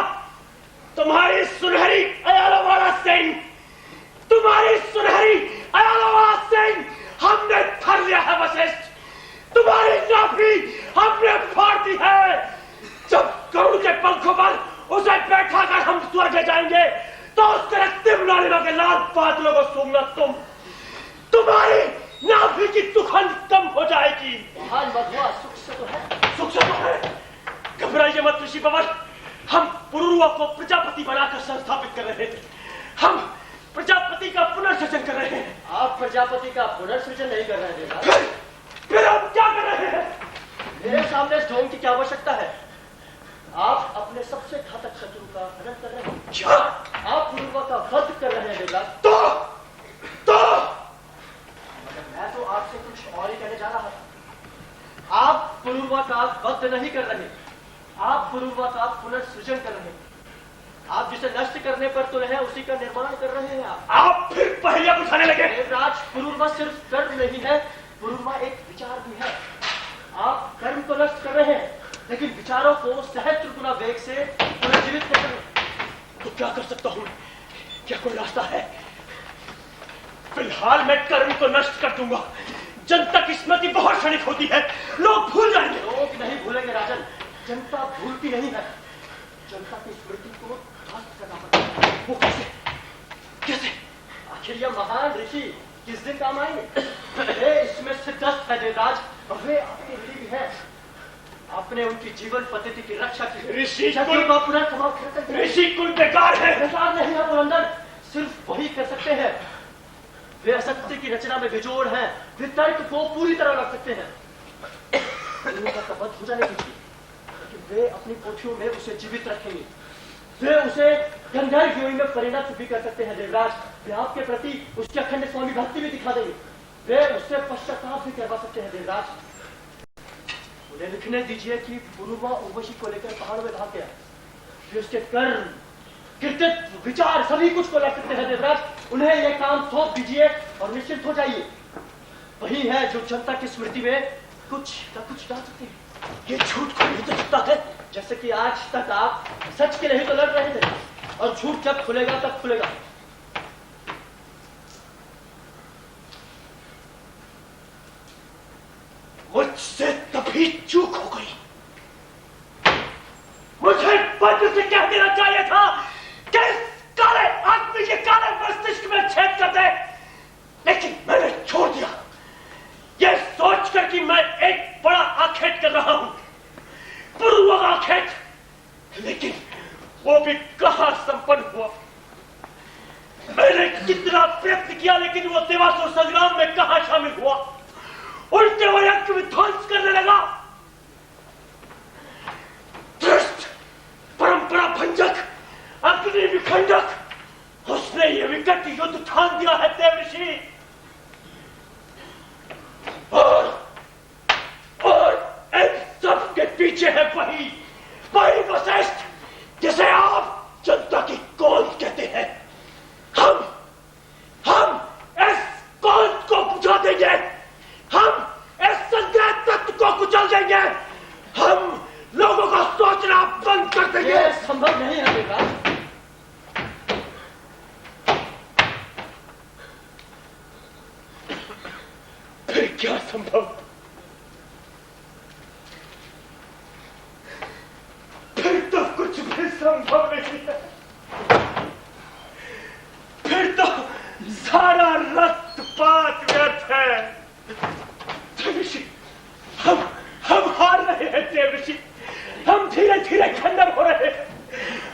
तुम्हारी सुनहरी अयालोवाड़ा सिंह, तुम्हारी सुनहरी अयालोवाड़ा सिंह हमने धर लिया है वशिष्ठ। तुम्हारी नाभि हमने फाड़ दी है। जब गरुड़ के पंखों पर उसे बैठाकर हम स्वर्ग ले जाएंगे तो उसके रक्तिम लालिमा के लाल बादलों को सूंघना तुम्हारी नाभि की दुखन कम हो जाएगी। महान मधुआ सुख से तो है, सुख से तो है। घबराइए मत ऋषि पवन, हम पुरुरुआ को प्रजापति बनाकर संस्थापित कर रहे थे। हम प्रजापति का पुनर्सृजन कर रहे हैं। आप प्रजापति का पुनर्सृजन नहीं कर रहे हैं। फिर हम क्या कर रहे हैं? मेरे सामने इस ढोंग की क्या आवश्यकता है? आप अपने सबसे घातक शत्रु का हनन कर रहे हैं। क्या? आप पुरुरुआ का वध कर रहे हैं देवराज। तो मैं तो आपसे कुछ और ही कहने जा रहा था। आप पुरुरुआ का वध नहीं कर रहे, आप पुरुरुआ का पुनर्सृजन कर रहे हैं। आप जिसे नष्ट करने पर तुले हैं उसी का निर्माण कर रहे हैं। आप फिर पहिया बुझाने लगे। देवराज, पुरुरुआ सिर्फ कर्म नहीं है, पुरुरुआ एक विचार भी है। आप कर्म तो नष्ट कर रहे हैं, लेकिन विचारों को सहस्त्र गुना वेग से पुनर्जीवित कर रहे हैं। तो क्या कर सकता हूं? क्या कोई रास्ता है? फिलहाल मैं कर्म को नष्ट कर दूंगा। जनता की स्मृति बहुत क्षणिक होती है, लोग भूल जाएंगे। लोग नहीं भूलेंगे राजन, जनता भूलती नहीं है। जनता की स्मृति को ध्वस्त करना पड़ता है। वो कैसे? आखिर यह महान ऋषि किस दिन काम आएंगे? वे इसमें सिद्धस्त है देवराज, और वे आपके ऋषि भी हैं। आपने उनकी जीवन पद्धति की रक्षा की। ऋषि कुल का पुनः समाप्त कर सकते हैं। ऋषि कुल बेकार है। बेकार नहीं है पुरंदर, सिर्फ वही कर सकते हैं। वे असत्य की रचना में बेजोड़ हैं, वे तर्क को पूरी तरह रख सकते हैं। उनका वध हो जाने दीजिए, लेकिन वे अपनी पोथियों में उसे जीवित रखेंगे। वे उसे गंगाई ज्योति में परिणत भी कर सकते हैं देवराज। वे आपके प्रति उसकी अखंड स्वामी भक्ति भी दिखा देंगे। वे उससे पश्चाताप भी करवा सकते हैं देवराज। उन्हें लिखने दीजिए कि पुरुरुआ उर्वशी को लेकर पहाड़ में भाग गया। वे उसके कर्म, कृतित्व, विचार सभी कुछ को लग सकते हैं देवराज। उन्हें यह काम सौंप दीजिए और निश्चिंत हो जाइए। वही है जो जनता की स्मृति में कुछ न कुछ डाल सकते हैं। ये झूठ को नहीं तो सकता है। जैसे कि आज तक आप सच के लिए तो लड़ रहे थे, और झूठ जब खुलेगा तब खुलेगा। मुझसे तभी चूक हो गई। मुझे बंद से कह देना चाहिए था कि इस काले आदमी के काले मस्तिष्क में छेद कर दे, लेकिन मैंने छोड़ दिया, यह सोचकर कि मैं एक बड़ा आखेट कर रहा हूं, पूर्व आखेट, लेकिन वो भी कहां संपन्न हुआ। मैंने कितना प्रयत्न किया, लेकिन वो देवासुर संग्राम में कहां शामिल हुआ। उल्टे वो यज्ञ विध्वंस करने लगा। दुष्ट, परंपरा भंजक, अग्नि विखंडक, उसने ये विकट युद्ध ठान दिया है देव ऋषि। और इन सब के पीछे है वही वशिष्ठ, जिसे आप जनता की कौन कहते हैं। हम इस कौन को बुझा देंगे, हम इस संग्रह तत्व को कुचल देंगे, हम लोगों को सोचना बंद कर देंगे। ये संभव नहीं है देवराज। क्या संभव? फिर तो कुछ भी संभव नहीं है। फिर तो सारा रक्तपात व्यर्थ है। देवऋषि, हम हार रहे हैं देवऋषि। हम धीरे धीरे खंडन हो रहे हैं।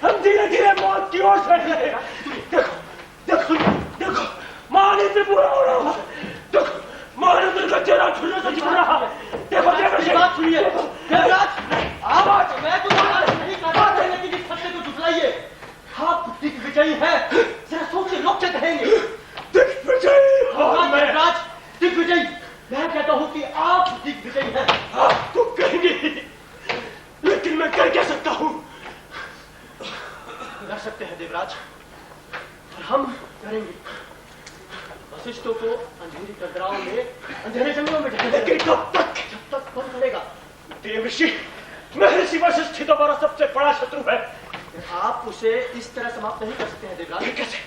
हम धीरे धीरे मौत की ओर बढ़ रहे हैं। देखो देखो देखो, महानेत्र पूरा हो रहा है। देखो, महानेत्र का चेहरा छूने से झुक रहा है। देखो देवऋषि, बात सुनिए। देवराज, आवाज मैं तो नहीं कर रहा था, लेकिन इस सत्य को झुठलाइए। आप दिग्विजयी हैं। जरा सोचिए, लोग क्या कहेंगे? दिग्विजयी? हाँ देवराज, दिग्विजयी। मैं कहता हूँ कि आप दिग्विजयी हैं। आप तो कहेंगे, लेकिन मैं कर क्या सकता हूँ? कर सकते हैं देवराज, और हम करेंगे। वशिष्ठों को अंधेरी कदराओं में, अंधेरे जंगलों में ढकेलेंगे। लेकिन कब तक? जब तक कौन करेगा? देवऋषि, महर्षि वशिष्ठ तो हमारा सबसे बड़ा शत्रु है। आप उसे इस तरह समाप्त नहीं कर सकते हैं देवराज। कैसे?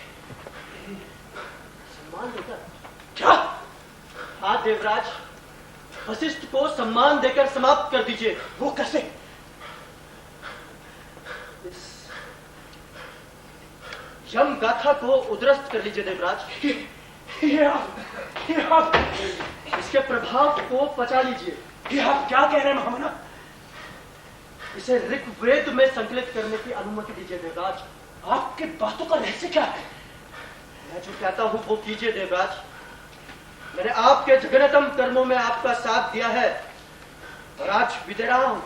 सम्मान देकर। क्या? हाँ देवराज, वशिष्ठ को सम्मान देकर समाप्त कर दीजिए। वो कैसे? यम गाथा को उद्रस्त कर लीजिए देवराज। ये आप इसके प्रभाव को पचा लीजिए। ये आप क्या कह रहे हैं महामना? इसे ऋग्वेद में संकलित करने की अनुमति दीजिए देवराज। आपके बातों का रहस्य क्या है? मैं जो कहता हूं वो कीजिए देवराज। मैंने आपके जघन्यतम कर्मों में आपका साथ दिया है और आज विदे रहा हूं।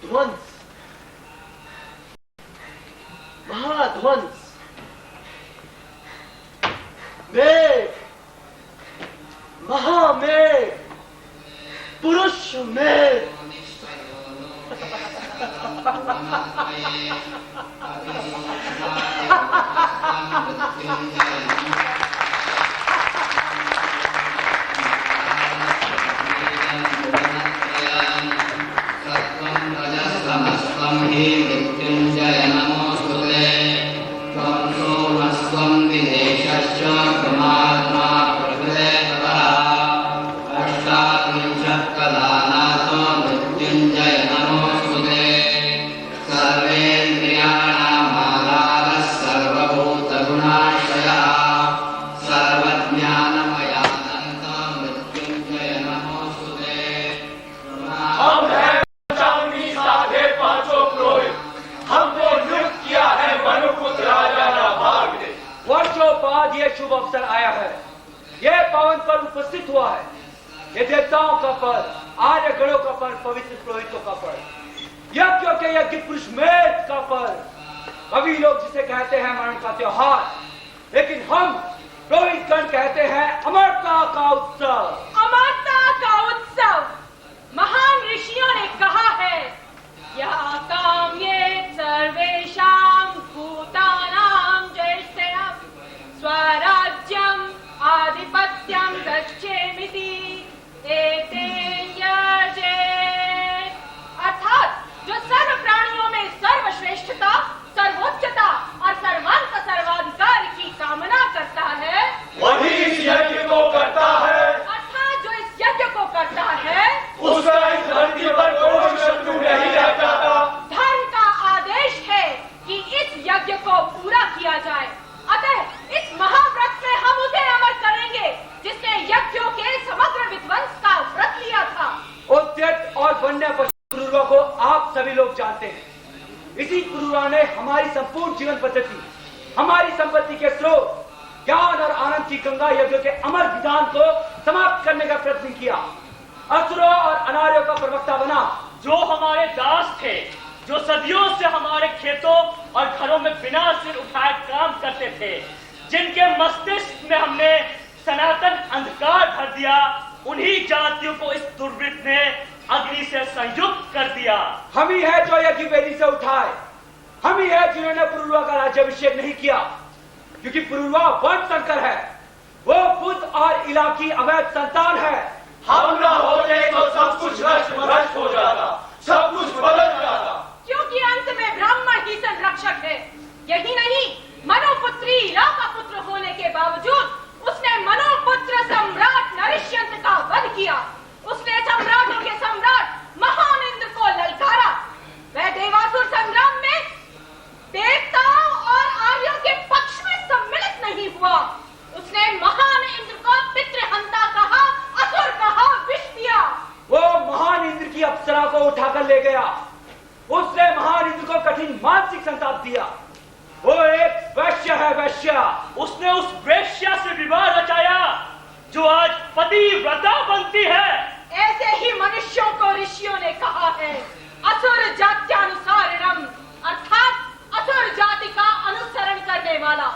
ध्वंस, महाध्वंस, मेघ, महामेघ, पुरुष मेघ। शुभ अवसर आया है। यह पावन पर्व उपस्थित हुआ है। ये देवताओं का पर्व, आर्य गणों का पर्व, पवित्र पुरोहितों का पर्व, यज्ञों के यज्ञ पुरुष मेघ का पर्व। कवि लोग जिसे कहते हैं मरण का त्योहार, लेकिन हम पुरोहित गण कहते हैं अमरता का उत्सव। अमरता का उत्सव। महान ऋषियों ने कहा है, यह काम्ये सर्वेषां भूतानां जयश्रेयः स्वराज्यम आधिपत्यम गच्छेमिति एतेन यजेत्। अर्थात जो सर्व प्राणियों में सर्वश्रेष्ठता, सर्वोच्चता और सर्वांत सर्वाधिकार की कामना करता है, वही इस यज्ञ को करता है। अर्थात जो इस यज्ञ को करता है, उसका इस धरती पर कोई शत्रु नहीं रह जाता। धर्म का आदेश है कि इस यज्ञ को पूरा किया जाए। अतः इस महाव्रत में हम उसे अमर करेंगे जिसने यज्ञों के समग्र विध्वंस का व्रत लिया था। उद्यत और वन्य पशु पुरुषों को आप सभी लोग जानते हैं। इसी पुरुषों ने हमारी संपूर्ण जीवन पद्धति, हमारी संपत्ति के स्रोत, ज्ञान और आनंद की गंगा यज्ञ के अमर विधान को समाप्त करने का प्रयत्न किया। असुरों और अनार्यों का प्रवक्ता बना। जो हमारे दास थे, जो सदियों से हमारे खेतों और घरों में बिना सिर उठाए काम करते थे, जिनके मस्तिष्क में हमने सनातन अंधकार भर दिया, उन्हीं जातियों को इस दुर्वृत्त ने अग्नि से संयुक्त कर दिया। हम ही है जो यज्ञ वेदी से उठाए। हम ही है जिन्होंने पुरुरवा का राज्याभिषेक नहीं किया, क्योंकि पुरुरवा वर्ण संकर है। वो बुद्ध और इला की अवैध संतान है। हम ना होते तो सब कुछ नष्ट भ्रष्ट हो जाता, सब कुछ बदल जाता। क्योंकि अंत में ब्राह्मण ही संरक्षक है। यही नहीं, मनोपुत्री इला का पुत्र होने के बावजूद उसने मनोपुत्र संताप दिया। वो एक वैश्य है, वैश्य। उसने उस वेश्या से विवाह रचाया जो आज पतिव्रता बनती है। ऐसे ही मनुष्यों को ऋषियों ने कहा है, असुर जात्यानुसारिणम, अर्थात असुर जाति का अनुसरण करने वाला।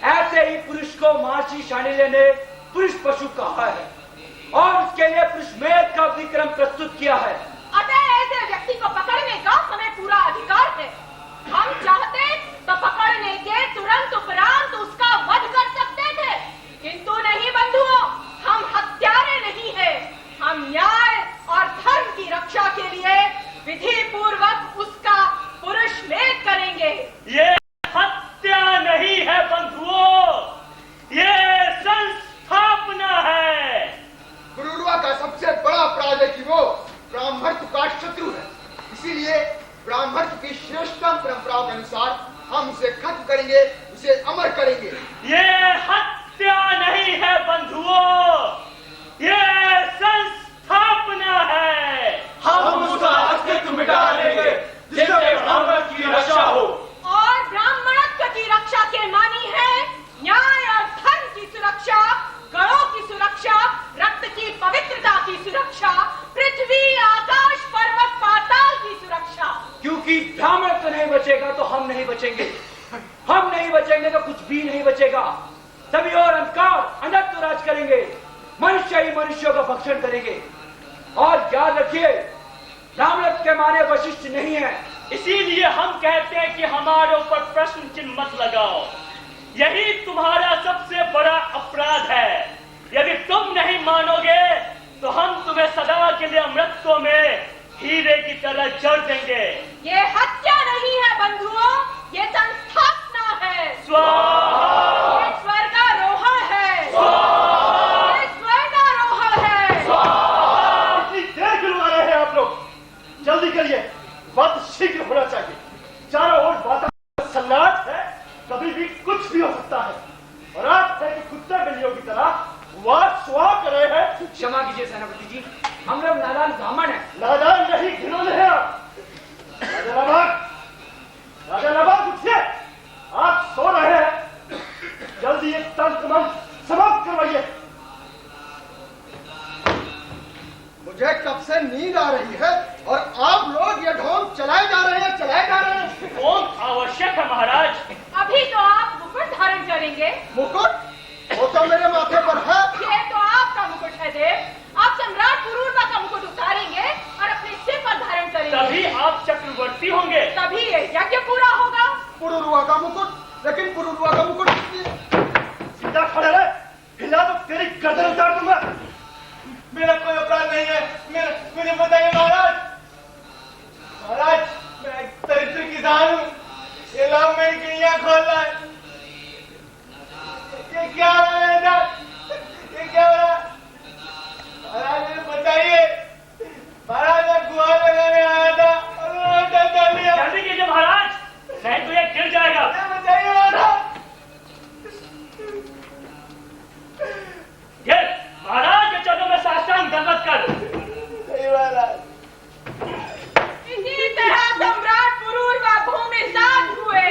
ऐसे ही पुरुष को महर्षि शांडिल्य ने पुरुष पशु कहा है और उसके लिए पुरुष मेध का विक्रम प्रस्तुत किया है। अतः ऐसे व्यक्ति को पकड़ने का हमें पूरा अधिकार है। हम चाहते तो पकड़ने के तुरंत उपरांत उसका वध कर सकते थे, किंतु नहीं बंधुओं, हम हत्यारे नहीं है। हम न्याय और धर्म की रक्षा के लिए विधि पूर्वक उसका पुरुष मेध करेंगे। ये हत्या नहीं है बंधुओं, ये संस्थापना है। पुरुरवा का सबसे बड़ा अपराध है कि वो ब्राह्मणत्व का शत्रु है। इसीलिए ब्राह्मणत्व की श्रेष्ठतम परंपराओं के अनुसार हम उसे खत्म करेंगे, उसे अमर करेंगे। ये हत्या नहीं है बंधुओं, ये संस्थापना है। हम उसका अस्तित्व मिटा देंगे जिससे ब्राह्मण की रक्षा हो। और ब्राह्मणत्व की रक्षा के मानी है न्याय और धर्म की सुरक्षा, गणों की सुरक्षा, रक्त की पवित्रता की सुरक्षा, पृथ्वी आकाश पर्वत पाताल की सुरक्षा। क्योंकि ब्राह्मण तो नहीं बचेगा तो हम नहीं बचेंगे, हम नहीं बचेंगे तो कुछ भी नहीं बचेगा। सभी और अंधकार अंधत्व राज करेंगे, मनुष्य ही मनुष्यों का भक्षण करेंगे। और याद रखिए, ब्राह्मण के माने वशिष्ठ नहीं है। इसीलिए हम कहते हैं कि हमारे ऊपर प्रश्न चिन्ह मत लगाओ। यही तुम्हारा सबसे बड़ा अपराध है। यदि तुम नहीं मानोगे तो हम तुम्हें सदा के लिए अमृतत्व में हीरे की तरह जड़ देंगे। ये हत्या नहीं है बंधुओं, ये संस्थापना है। स्वाहा। ये स्वर्गारोहण है। स्वाहा। ये स्वर्गारोहण है। इतनी देर क्यों आ रहे हैं आप लोग? जल्दी करिए, बात शीघ्र होना चाहिए। चारों ओर वातावरण सन्नाट है, कभी भी कुछ भी हो सकता है। और आप है कि कुत्ते बिल्लियों की तरह वाक स्वाह कर रहे हैं। क्षमा कीजिए सेनापति जी, हम लोग नादान ब्राह्मण हैं। नादान नहीं, घिनौने हैं आप। राजा नवाब, राजा नवाब उठिए, आप सो रहे हैं। जल्दी ये तंत्र मंत्र समाप्त करवाइए। मुझे कब से नींद आ रही है और आप लोग ये ढोंग चलाए जा रहे हैं, चलाए जा रहे हैं। कौन आवश्यक है महाराज? अभी तो आप मुकुट धारण करेंगे। मुकुट वो तो मेरे माथे पर है। ये तो आपका मुकुट है देव। आप सम्राट पुरूरवा का मुकुट उतारेंगे और अपने सिर पर धारण करेंगे। तभी आप चक्रवर्ती होंगे। तभी ये यज्ञ पूरा होगा। पुरूरवा का मुकुट, लेकिन पुरूरवा का मुकुट सीधा खड़े रहे, हिला तो तेरी गर्दन उतार दूंगा। मेरा कोई अपराध नहीं है, मुझे बताइए महाराज। महाराज, मैं एक दरिद्र किसान हूँ, ये लोग मेरी गिरियां खोल रहा है। ये क्या हो रहा है इधर? ये क्या हो रहा है? महाराज मुझे बताइए। महाराज मैं गुहार लगाने आया था और उन्होंने डर लिया। जल्दी कीजिए महाराज, नहीं तो ये गिर जाएगा। बताइए महाराज। ये महाराज के चरणों में साष्टांग दंडवत कर। सही महाराज। इसी तरह सम्राट पुरूरवा भूमि सात हुए।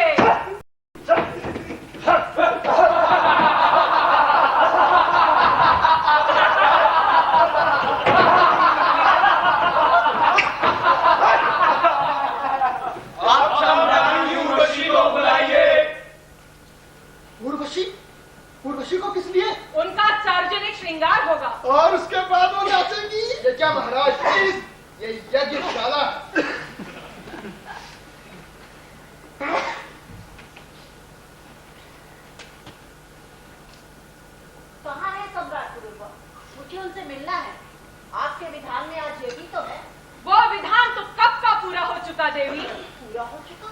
आप सम्राज्ञी उर्वशी को बुलाइए। उर्वशी? उर्वशी को किस लिए? उनका सार्वजनिक श्रृंगार होगा। और उसके बाद वो नाचेंगी? ये क्या महाराज, ये यज्ञशाला है। कहाँ है सम्राट पुरूरवा? मुझे उनसे मिलना है। आपके विधान में आज ये भी तो है। वो विधान तो कब का पूरा हो चुका देवी। पूरा हो चुका?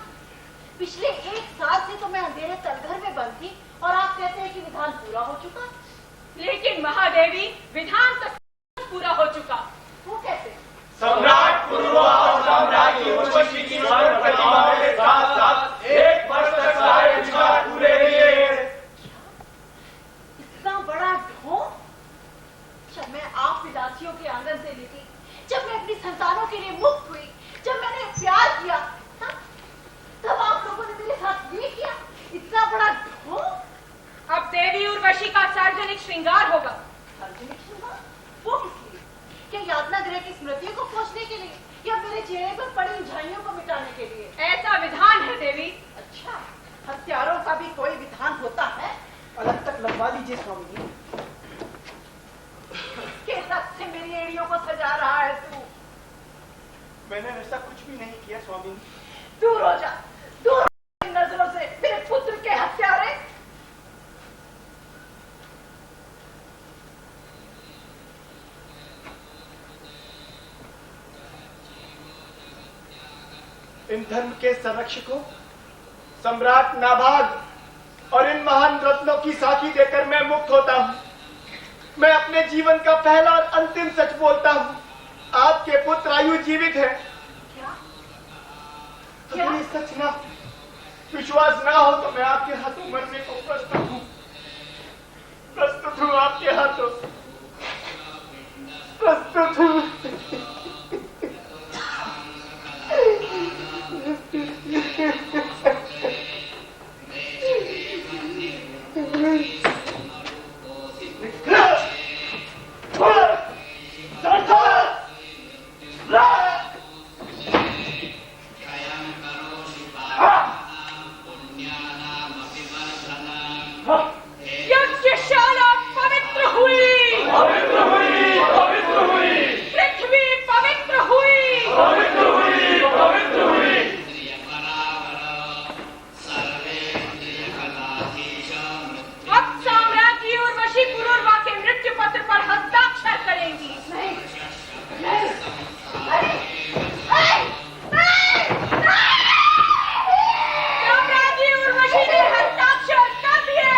पिछले 1 साल से तो मैं अंधेरे तलघर में बंद थी और आप कहते हैं कि विधान पूरा हो चुका। लेकिन महादेवी, विधान तो पूरा हो चुका। वो कैसे? सम्राट पुरूरवा और सम्राज्ञी उर्वशी की स्वर्ण प्रतिमा के साथ साथ 1 वर्ष तक सारे विचार पूरे किए। इतना बड़ा ढोंग? जब मैं आप विदासियों के आंगन से निकली, जब मैं अपनी संतानों के लिए मुक्त हुई, जब मैंने प्यार किया, तब आप लोगों सार्वजनिक श्रृंगार होगा। सार्वजनिक श्रृंगार? वो किस लिए? क्या यातना गृह की स्मृतियों को पोंछने के लिए या मेरे चेहरे पर पड़ी झाइयों को मिटाने के लिए? ऐसा विधान है देवी। अच्छा, हत्यारों का भी कोई विधान होता है? अलग तक लगवा लीजिए स्वामी। किस हद से मेरी एड़ियों को सजा रहा है तू? मैंने ऐसा कुछ भी नहीं किया स्वामी। दूर हो जा, दूर हो जा इन नजरों से, मेरे पुत्र के हत्यारे। इन धर्म के संरक्षकों सम्राट नाभाग और इन महान रत्नों की साखी देकर मैं मुक्त होता हूँ। मैं अपने जीवन का पहला और अंतिम सच बोलता हूँ। आपके पुत्र आयु जीवित है। अगर ये सच ना विश्वास ना हो तो मैं आपके हाथों मरने को प्रस्तुत हूँ आपके हाथों प्रस्तुत हूँ। यज्ञशाला पवित्र हुई, पवित्र हुई, पवित्र हुई, पृथ्वी पवित्र हुई, पवित्र हुई, पवित्र हुई। अब साम्राज्ञी उर्वशी पुरुरवा के मृत्यु पत्र पर हस्ताक्षर करेंगी। नहीं, नहीं, नहीं, नहीं, नहीं। साम्राज्ञी उर्वशी ने हस्ताक्षर कर दिए।